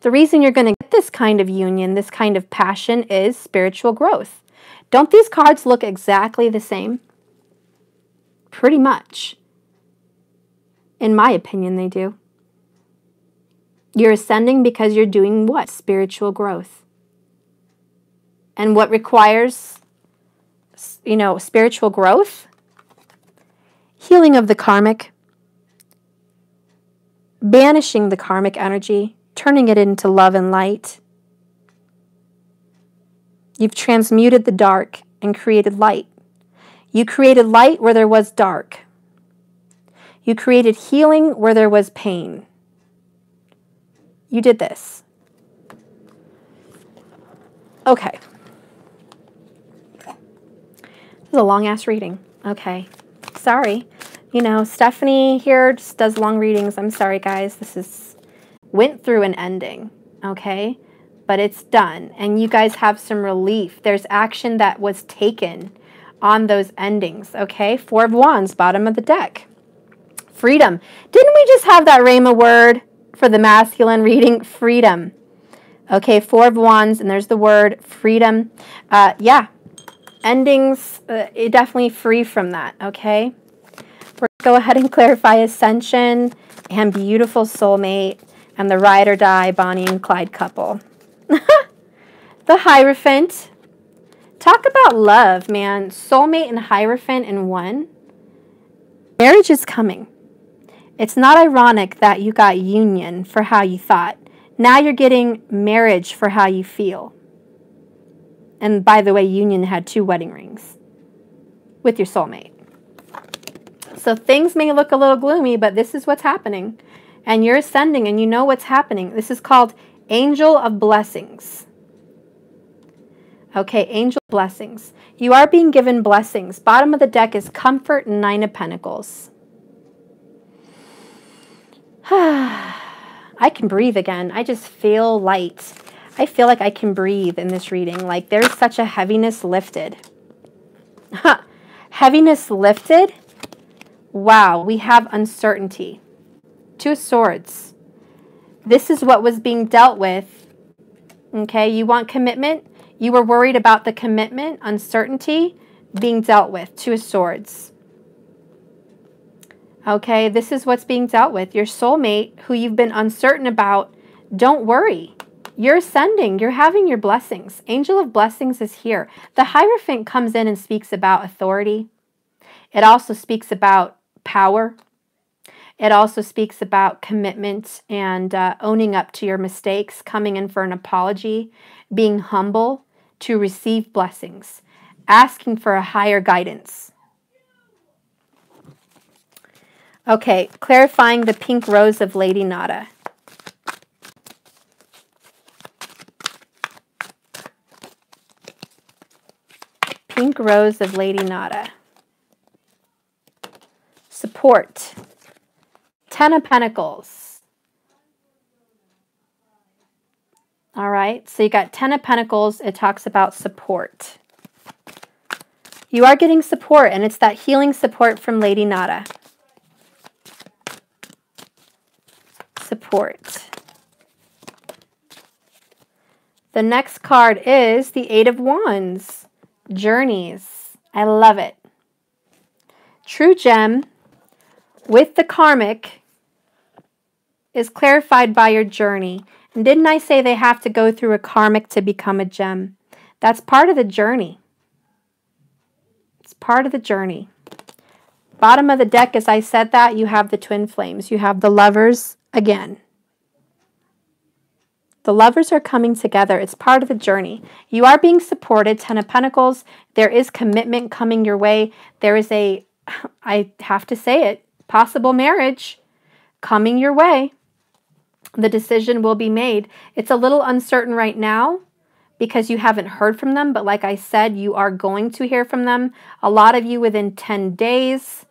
The reason you're going to get this kind of union, this kind of passion, is spiritual growth. Don't these cards look exactly the same? Pretty much. In my opinion, they do. You're ascending because you're doing what? Spiritual growth. And what requires, spiritual growth? Healing of the karmic. Banishing the karmic energy. Turning it into love and light. You've transmuted the dark and created light. You created light where there was dark. You created healing where there was pain. You did this. Okay. This is a long-ass reading. Okay. Sorry. You know, Stephanie here just does long readings. I'm sorry, guys. Went through an ending, okay? But it's done. And you guys have some relief. There's action that was taken on those endings, okay? Four of Wands, bottom of the deck. Freedom. Didn't we just have that Rhema word for the masculine reading? Freedom. Okay, Four of Wands, and there's the word freedom. Yeah, endings, definitely free from that, okay? We're going to go ahead and clarify Ascension and beautiful soulmate and the ride or die Bonnie and Clyde couple. The Hierophant. Talk about love, man. Soulmate and Hierophant in one. Marriage is coming. It's not ironic that you got union for how you thought. Now you're getting marriage for how you feel. And by the way, union had 2 wedding rings with your soulmate. So things may look a little gloomy, but this is what's happening. And you're ascending and you know what's happening. This is called Angel of Blessings. Okay, Angel of Blessings. You are being given blessings. Bottom of the deck is Comfort and 9 of Pentacles. I can breathe again. I just feel light. I feel like I can breathe in this reading. Like there's such a heaviness lifted. Heaviness lifted. Wow, we have uncertainty. 2 of Swords. This is what was being dealt with. Okay, you want commitment? You were worried about the commitment, uncertainty being dealt with. 2 of Swords. Okay, this is what's being dealt with. Your soulmate, who you've been uncertain about, don't worry. You're ascending. You're having your blessings. Angel of Blessings is here. The Hierophant comes in and speaks about authority. It also speaks about power. It also speaks about commitment and owning up to your mistakes, coming in for an apology, being humble to receive blessings, asking for a higher guidance. Okay, clarifying the pink rose of Lady Nada. Pink rose of Lady Nada. Support. 10 of Pentacles. All right, so you got 10 of Pentacles. It talks about support. You are getting support, and it's that healing support from Lady Nada. Support. The next card is the 8 of Wands. Journeys. I love it. True gem with the karmic is clarified by your journey. And didn't I say they have to go through a karmic to become a gem? That's part of the journey. It's part of the journey. Bottom of the deck, as I said that, you have the twin flames. You have the lovers again. The lovers are coming together. It's part of the journey. You are being supported. 10 of Pentacles. There is commitment coming your way. There is a, I have to say it, possible marriage coming your way. The decision will be made. It's a little uncertain right now because you haven't heard from them. But like I said, you are going to hear from them. A lot of you within 10 days.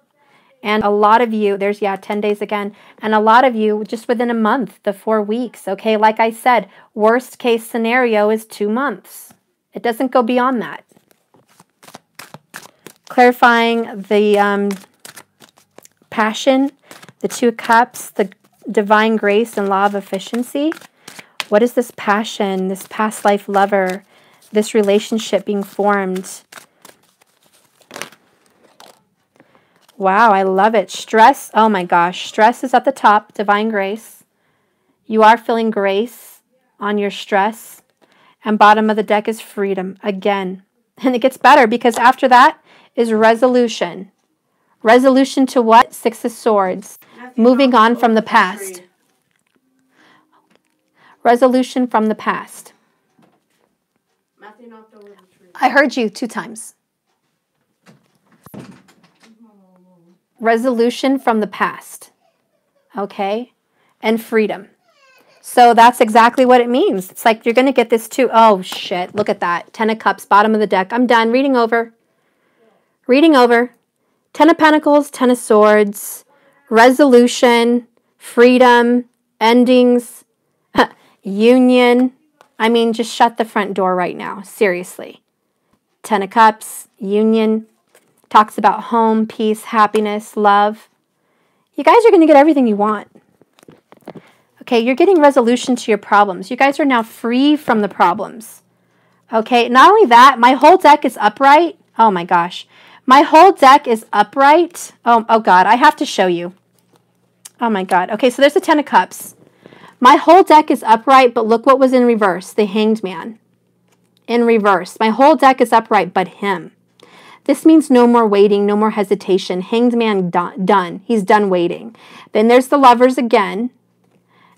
And a lot of you, 10 days again. And a lot of you just within a month, the 4 weeks. Okay, like I said, worst case scenario is 2 months. It doesn't go beyond that. Clarifying the passion, the 2 of Cups, the divine grace and law of efficiency. What is this passion, this past life lover, this relationship being formed? Wow, I love it. Stress, oh my gosh. Stress is at the top, divine grace. You are feeling grace on your stress. And bottom of the deck is freedom again. And it gets better because after that is resolution. Resolution to what? 6 of Swords. Moving on from the past. Resolution from the past. I heard you 2 times. Resolution from the past. Okay? And freedom. So that's exactly what it means. It's like you're going to get this too. Oh, shit. Look at that. 10 of Cups, bottom of the deck. I'm done. Reading over. Reading over. 10 of Pentacles, 10 of Swords, resolution, freedom, endings, union. I mean, just shut the front door right now. Seriously. 10 of Cups, union. Talks about home, peace, happiness, love. You guys are going to get everything you want. Okay, you're getting resolution to your problems. You guys are now free from the problems. Okay, not only that, my whole deck is upright. Oh my gosh. My whole deck is upright. Oh God, I have to show you. Oh my God. Okay, so there's the 10 of Cups. My whole deck is upright, but look what was in reverse. The Hanged Man. In reverse. My whole deck is upright, but him. This means no more waiting, no more hesitation. Hanged Man done. He's done waiting. Then there's the Lovers again.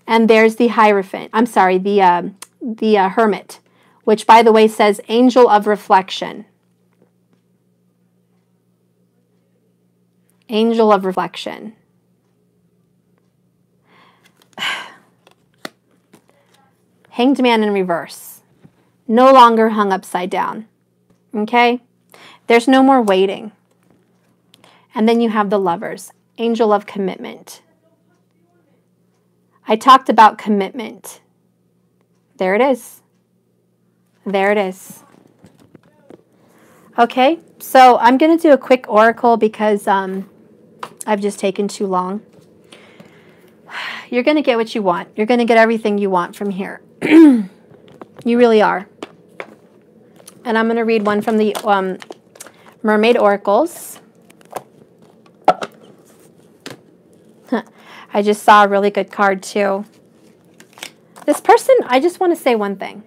And there's the Hierophant. I'm sorry, the Hermit. Which, by the way, says Angel of Reflection. Angel of Reflection. Hanged Man in reverse. No longer hung upside down. Okay? There's no more waiting. And then you have the Lovers. Angel of Commitment. I talked about commitment. There it is. There it is. Okay, so I'm going to do a quick oracle because I've just taken too long. You're going to get what you want. You're going to get everything you want from here. You really are. And I'm going to read one from the Mermaid Oracles. I just saw a really good card too. This person, I just want to say one thing.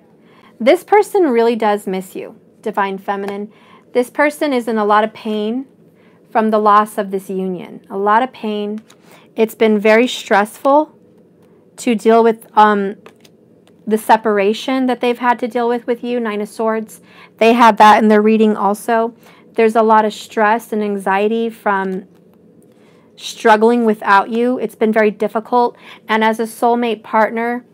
This person really does miss you, Divine Feminine. This person is in a lot of pain from the loss of this union. A lot of pain. It's been very stressful to deal with the separation that they've had to deal with you, 9 of Swords. They had that in their reading also. There's a lot of stress and anxiety from struggling without you. It's been very difficult. And as a soulmate partner,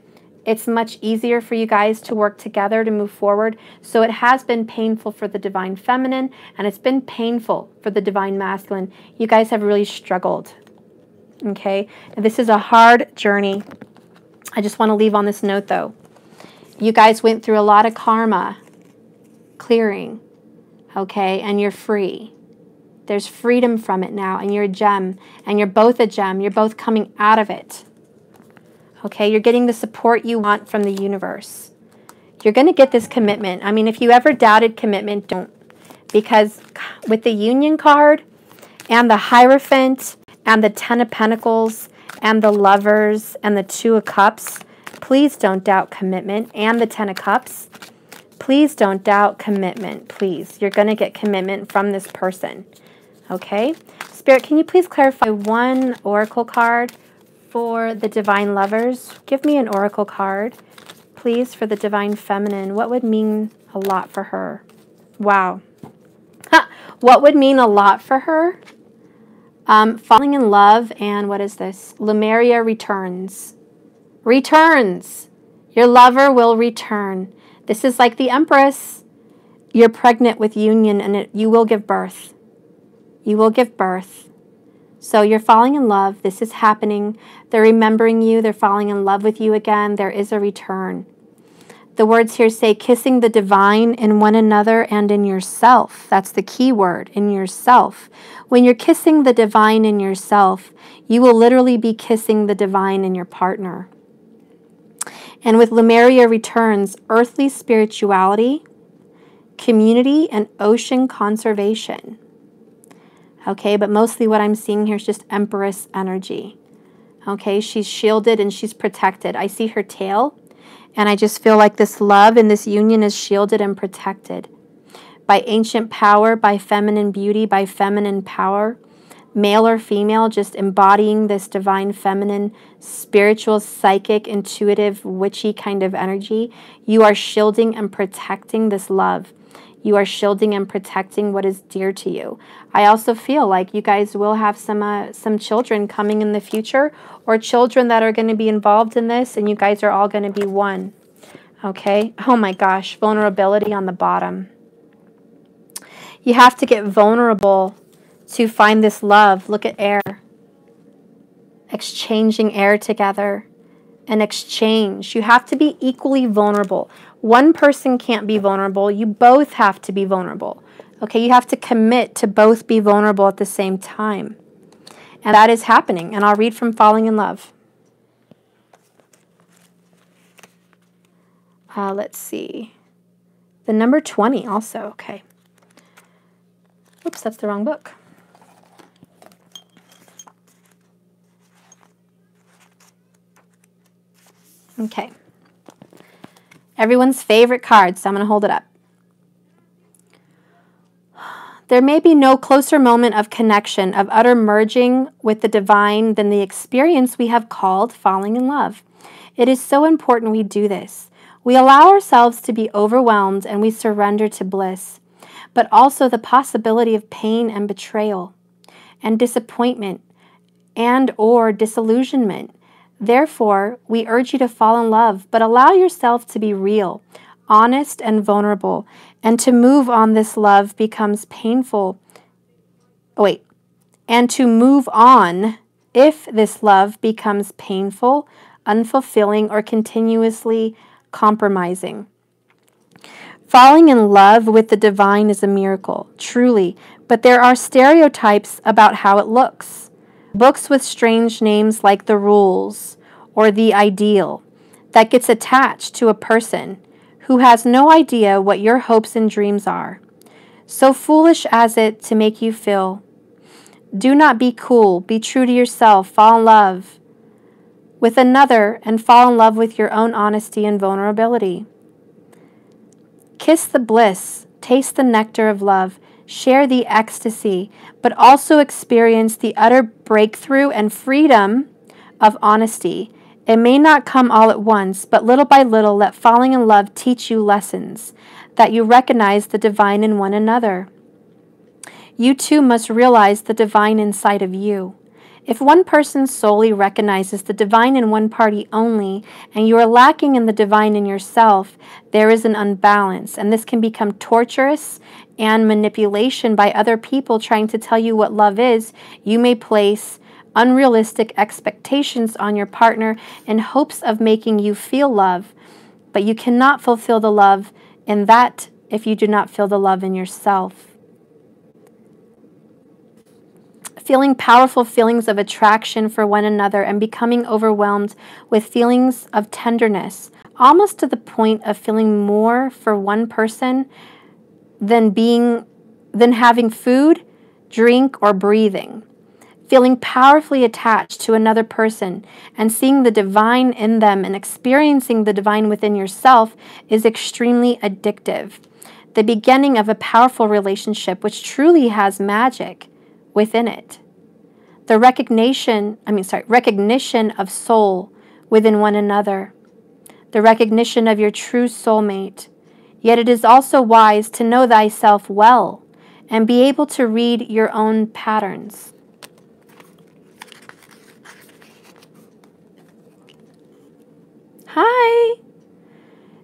it's much easier for you guys to work together to move forward. So it has been painful for the Divine Feminine, and it's been painful for the Divine Masculine. You guys have really struggled. Okay? And this is a hard journey. I just want to leave on this note, though. You guys went through a lot of karma clearing. Okay? And you're free. There's freedom from it now, and you're a gem, and you're both a gem. You're both coming out of it. Okay, you're getting the support you want from the universe. You're going to get this commitment. I mean, if you ever doubted commitment, don't. Because with the Union card and the Hierophant and the 10 of Pentacles and the Lovers and the 2 of Cups, please don't doubt commitment. And the 10 of Cups, please don't doubt commitment, please. You're going to get commitment from this person. Okay? Spirit, can you please clarify one oracle card for the Divine Lovers? Give me an oracle card, please, for the Divine Feminine. What would mean a lot for her? Wow. What would mean a lot for her? Falling in love, and what is this? Lemuria returns. Returns. Your lover will return. This is like the Empress. You're pregnant with union, and you will give birth. You will give birth. So you're falling in love. This is happening. They're remembering you. They're falling in love with you again. There is a return. The words here say kissing the divine in one another and in yourself. That's the key word, in yourself. When you're kissing the divine in yourself, you will literally be kissing the divine in your partner. And with Lemuria returns, earthly spirituality, community, and ocean conservation. Okay, but mostly what I'm seeing here is just Empress energy. Okay, she's shielded and she's protected. I see her tail, and I just feel like this love and this union is shielded and protected by ancient power, by feminine beauty, by feminine power, male or female, just embodying this divine feminine, spiritual, psychic, intuitive, witchy kind of energy. You are shielding and protecting this love. You are shielding and protecting what is dear to you. I also feel like you guys will have some children coming in the future, or children that are going to be involved in this, and you guys are all going to be one. Okay? Oh my gosh, vulnerability on the bottom. You have to get vulnerable to find this love. Look at air. Exchanging air together. An exchange. You have to be equally vulnerable. One person can't be vulnerable. You both have to be vulnerable. Okay, you have to commit to both be vulnerable at the same time. And that is happening. And I'll read from Falling in Love. Let's see. The number 20 also. Okay. Oops, that's the wrong book. Okay. Everyone's favorite card, so I'm going to hold it up. There may be no closer moment of connection, of utter merging with the divine than the experience we have called falling in love. It is so important we do this. We allow ourselves to be overwhelmed and we surrender to bliss, but also the possibility of pain and betrayal and disappointment and or disillusionment. Therefore, we urge you to fall in love, but allow yourself to be real, honest, and vulnerable, and to move on this love becomes painful. And to move on if this love becomes painful, unfulfilling, or continuously compromising. Falling in love with the divine is a miracle, truly, but there are stereotypes about how it looks. Books with strange names like The Rules or The Ideal that gets attached to a person who has no idea what your hopes and dreams are. So foolish as it to make you feel. Do not be cool, be true to yourself, fall in love with another and fall in love with your own honesty and vulnerability. Kiss the bliss, taste the nectar of love, share the ecstasy, but also experience the utter breakthrough and freedom of honesty. It may not come all at once, but little by little let falling in love teach you lessons, that you recognize the divine in one another. You too must realize the divine inside of you. If one person solely recognizes the divine in one party only, and you are lacking in the divine in yourself, there is an unbalance, and this can become torturous and manipulation by other people trying to tell you what love is. You may place unrealistic expectations on your partner in hopes of making you feel love, but you cannot fulfill the love in that if you do not feel the love in yourself. Feeling powerful feelings of attraction for one another and becoming overwhelmed with feelings of tenderness, almost to the point of feeling more for one person than having food, drink, or breathing. Feeling powerfully attached to another person and seeing the divine in them and experiencing the divine within yourself is extremely addictive. The beginning of a powerful relationship which truly has magic within it. The recognition of soul within one another. The recognition of your true soulmate. Yet it is also wise to know thyself well and be able to read your own patterns. Hi!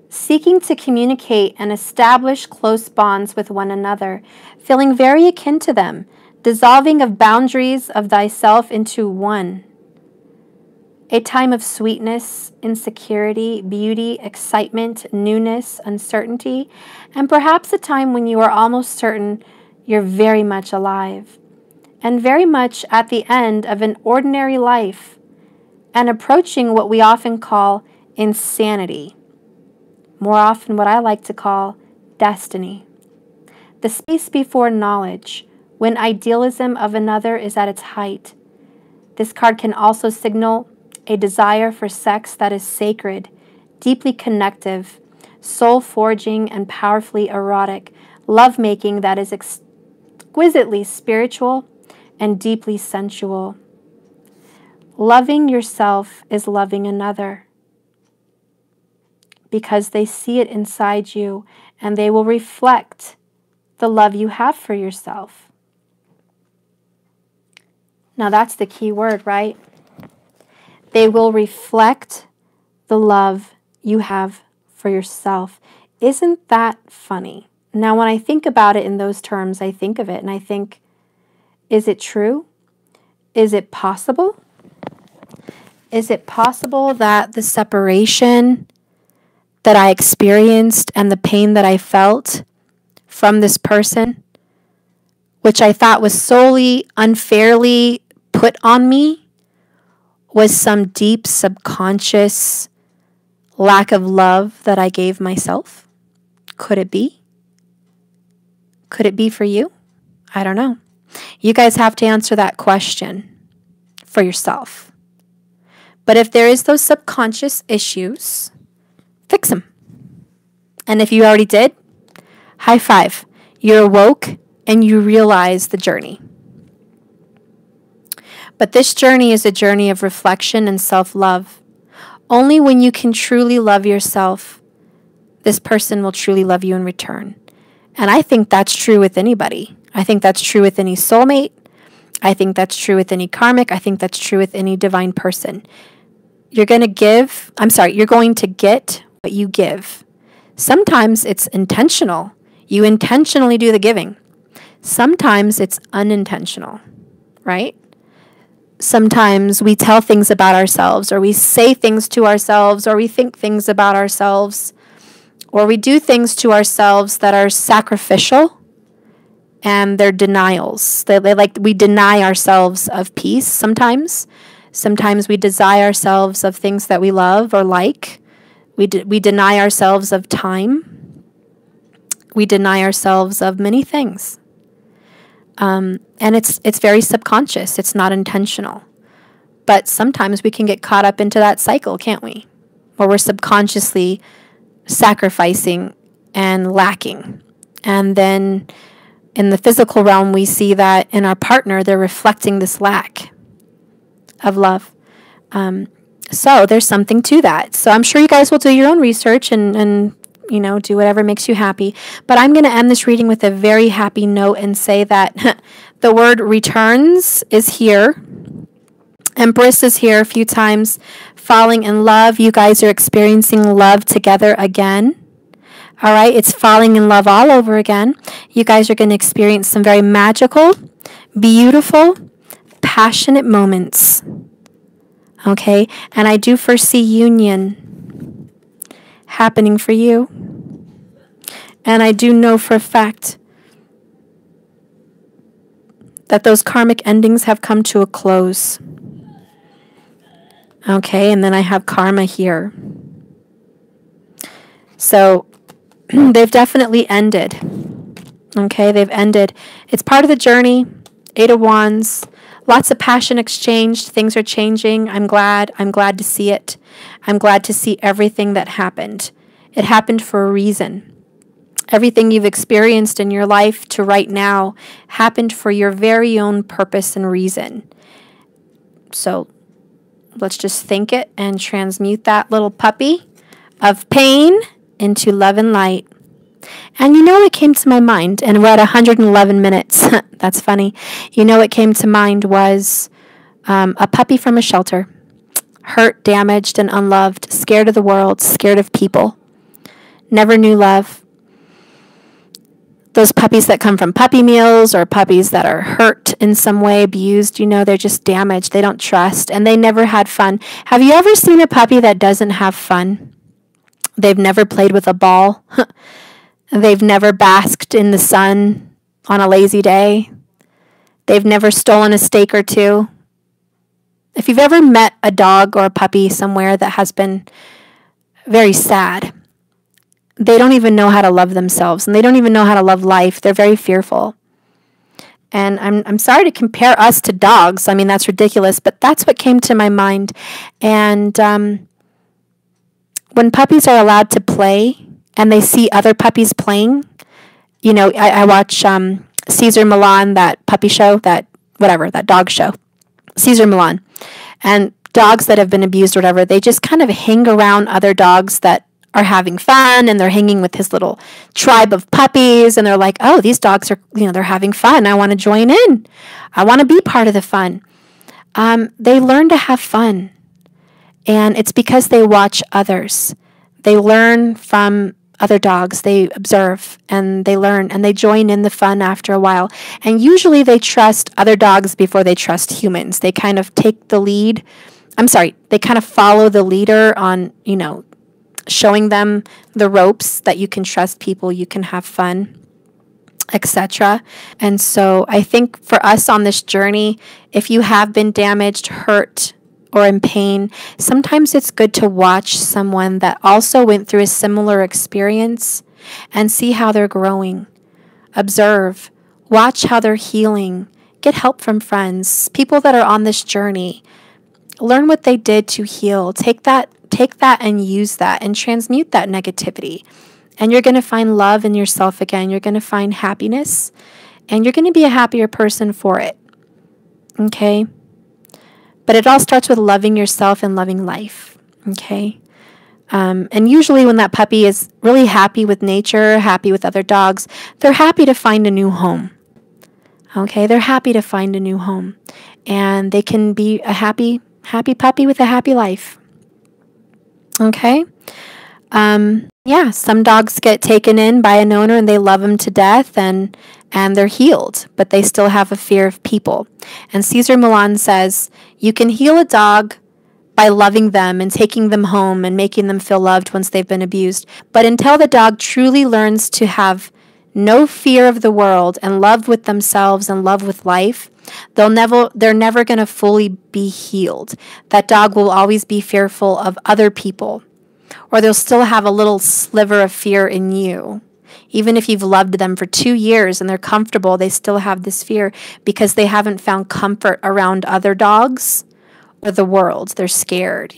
Seeking to communicate and establish close bonds with one another, feeling very akin to them, dissolving of boundaries of thyself into one. A time of sweetness, insecurity, beauty, excitement, newness, uncertainty, and perhaps a time when you are almost certain you're very much alive, and very much at the end of an ordinary life, and approaching what we often call insanity. More often what I like to call destiny. The space before knowledge, when idealism of another is at its height. This card can also signal a desire for sex that is sacred, deeply connective, soul-forging, and powerfully erotic, lovemaking that is exquisitely spiritual and deeply sensual. Loving yourself is loving another, because they see it inside you and they will reflect the love you have for yourself. Now that's the key word, right? They will reflect the love you have for yourself. Isn't that funny? Now, when I think about it in those terms, I think of it and I think, is it true? Is it possible? Is it possible that the separation that I experienced and the pain that I felt from this person, which I thought was solely unfairly put on me, was some deep subconscious lack of love that I gave myself? Could it be? Could it be for you? I don't know. You guys have to answer that question for yourself. But if there is those subconscious issues, fix them. And if you already did, high five. You're awoke and you realize the journey. But this journey is a journey of reflection and self-love. Only when you can truly love yourself, this person will truly love you in return. And I think that's true with anybody. I think that's true with any soulmate. I think that's true with any karmic. I think that's true with any divine person. You're going to get what you give. Sometimes it's intentional. You intentionally do the giving. Sometimes it's unintentional, right? Sometimes we tell things about ourselves, or we say things to ourselves, or we think things about ourselves, or we do things to ourselves that are sacrificial, and they're denials. We deny ourselves of peace sometimes. Sometimes we deny ourselves of things that we love or like. We deny ourselves of time. We deny ourselves of many things. And it's very subconscious. It's not intentional. But sometimes we can get caught up into that cycle, can't we? Where we're subconsciously sacrificing and lacking. And then in the physical realm, we see that in our partner, they're reflecting this lack of love. So there's something to that. So I'm sure you guys will do your own research and do whatever makes you happy. But I'm going to end this reading with a very happy note and say that the word returns is here. Empress is here a few times. Falling in love. You guys are experiencing love together again. All right. It's falling in love all over again. You guys are going to experience some very magical, beautiful, passionate moments. Okay. And I do foresee union happening for you. And I do know for a fact that those karmic endings have come to a close. Okay, and then I have karma here. So they've definitely ended. Okay, they've ended. It's part of the journey. 8 of Wands. Lots of passion exchanged. Things are changing. I'm glad. I'm glad to see it. I'm glad to see everything that happened. It happened for a reason. Everything you've experienced in your life to right now happened for your very own purpose and reason. So let's just think it and transmute that little puppy of pain into love and light. And you know what came to my mind? And we're at 111 minutes. That's funny. You know what came to mind was a puppy from a shelter. Hurt, damaged, and unloved. Scared of the world. Scared of people. Never knew love. Those puppies that come from puppy mills or puppies that are hurt in some way, abused, they're just damaged. They don't trust, and they never had fun. Have you ever seen a puppy that doesn't have fun? They've never played with a ball. They've never basked in the sun on a lazy day. They've never stolen a steak or two. If you've ever met a dog or a puppy somewhere that has been very sad, they don't even know how to love themselves, and they don't even know how to love life. They're very fearful. And I'm sorry to compare us to dogs. I mean, that's ridiculous, but that's what came to my mind. And when puppies are allowed to play and they see other puppies playing, I watch Caesar Milan, that puppy show, that dog show, Caesar Milan. And dogs that have been abused or whatever, they just kind of hang around other dogs that are having fun, and they're hanging with his little tribe of puppies, and they're like, oh, these dogs are, they're having fun. I want to join in. I want to be part of the fun. They learn to have fun, and it's because they watch others. They learn from other dogs. They observe and they learn and they join in the fun after a while. And usually they trust other dogs before they trust humans. They kind of take the lead. They kind of follow the leader on, showing them the ropes that you can trust people, you can have fun, etc. And so I think for us on this journey, if you have been damaged, hurt, or in pain, sometimes it's good to watch someone that also went through a similar experience and see how they're growing. Observe, watch how they're healing, get help from friends, people that are on this journey. Learn what they did to heal. Take that and use that and transmute that negativity. And you're going to find love in yourself again. You're going to find happiness, and you're going to be a happier person for it. Okay? But it all starts with loving yourself and loving life. Okay? And usually when that puppy is really happy with nature, happy with other dogs, they're happy to find a new home. Okay? They're happy to find a new home. And they can be a happy puppy with a happy life. Okay? Some dogs get taken in by an owner and they love them to death and they're healed, but they still have a fear of people. And Cesar Millan says, you can heal a dog by loving them and taking them home and making them feel loved once they've been abused. But until the dog truly learns to have no fear of the world and love with themselves and love with life, they're never going to fully be healed. That dog will always be fearful of other people, or they'll still have a little sliver of fear in you. Even if you've loved them for 2 years and they're comfortable, they still have this fear because they haven't found comfort around other dogs or the world. They're scared,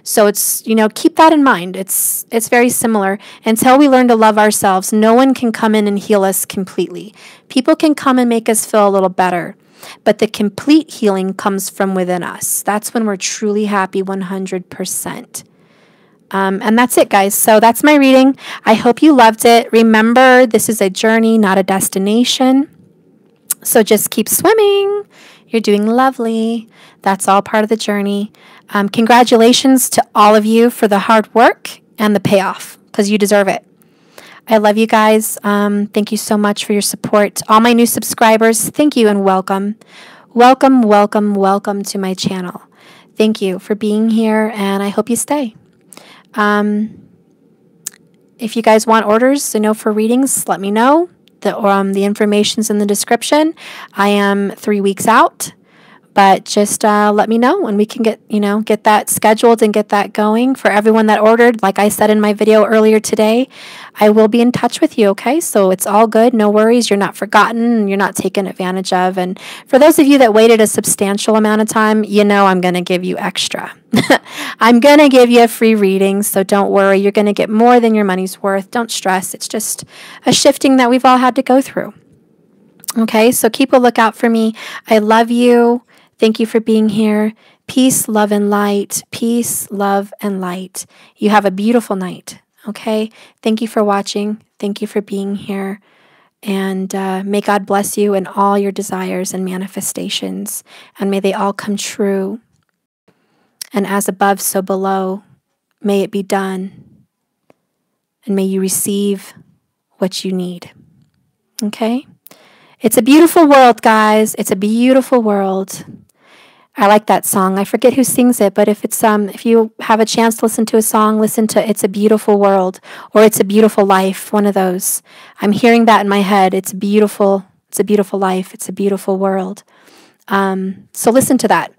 So it's, keep that in mind. It's very similar. Until we learn to love ourselves, no one can come in and heal us completely. People can come and make us feel a little better, but the complete healing comes from within us. That's when we're truly happy 100%. And that's it, guys. So that's my reading. I hope you loved it. Remember, this is a journey, not a destination. So just keep swimming. You're doing lovely. That's all part of the journey. Congratulations to all of you for the hard work and the payoff, because you deserve it. I love you guys. Thank you so much for your support. All my new subscribers, thank you and welcome. Welcome, welcome, welcome to my channel. Thank you for being here, and I hope you stay. If you guys want orders, for readings, let me know. The information's in the description. I am 3 weeks out, but just let me know and we can get that scheduled and get that going. For everyone that ordered, like I said in my video earlier today, I will be in touch with you, okay? So it's all good, no worries. You're not forgotten, you're not taken advantage of. And for those of you that waited a substantial amount of time, I'm going to give you extra. I'm going to give you a free reading, so don't worry. You're going to get more than your money's worth. Don't stress. It's just a shifting that we've all had to go through. Okay, so keep a lookout for me. I love you. Thank you for being here. Peace, love, and light. Peace, love, and light. You have a beautiful night. Okay, thank you for watching. Thank you for being here. And may God bless you in all your desires and manifestations. And may they all come true. And as above, so below, may it be done. And may you receive what you need. Okay? It's a beautiful world, guys. It's a beautiful world. I like that song. I forget who sings it, but if you have a chance to listen to a song, listen to It's a Beautiful World or It's a Beautiful Life, one of those. I'm hearing that in my head. It's beautiful. It's a beautiful life. It's a beautiful world. So listen to that.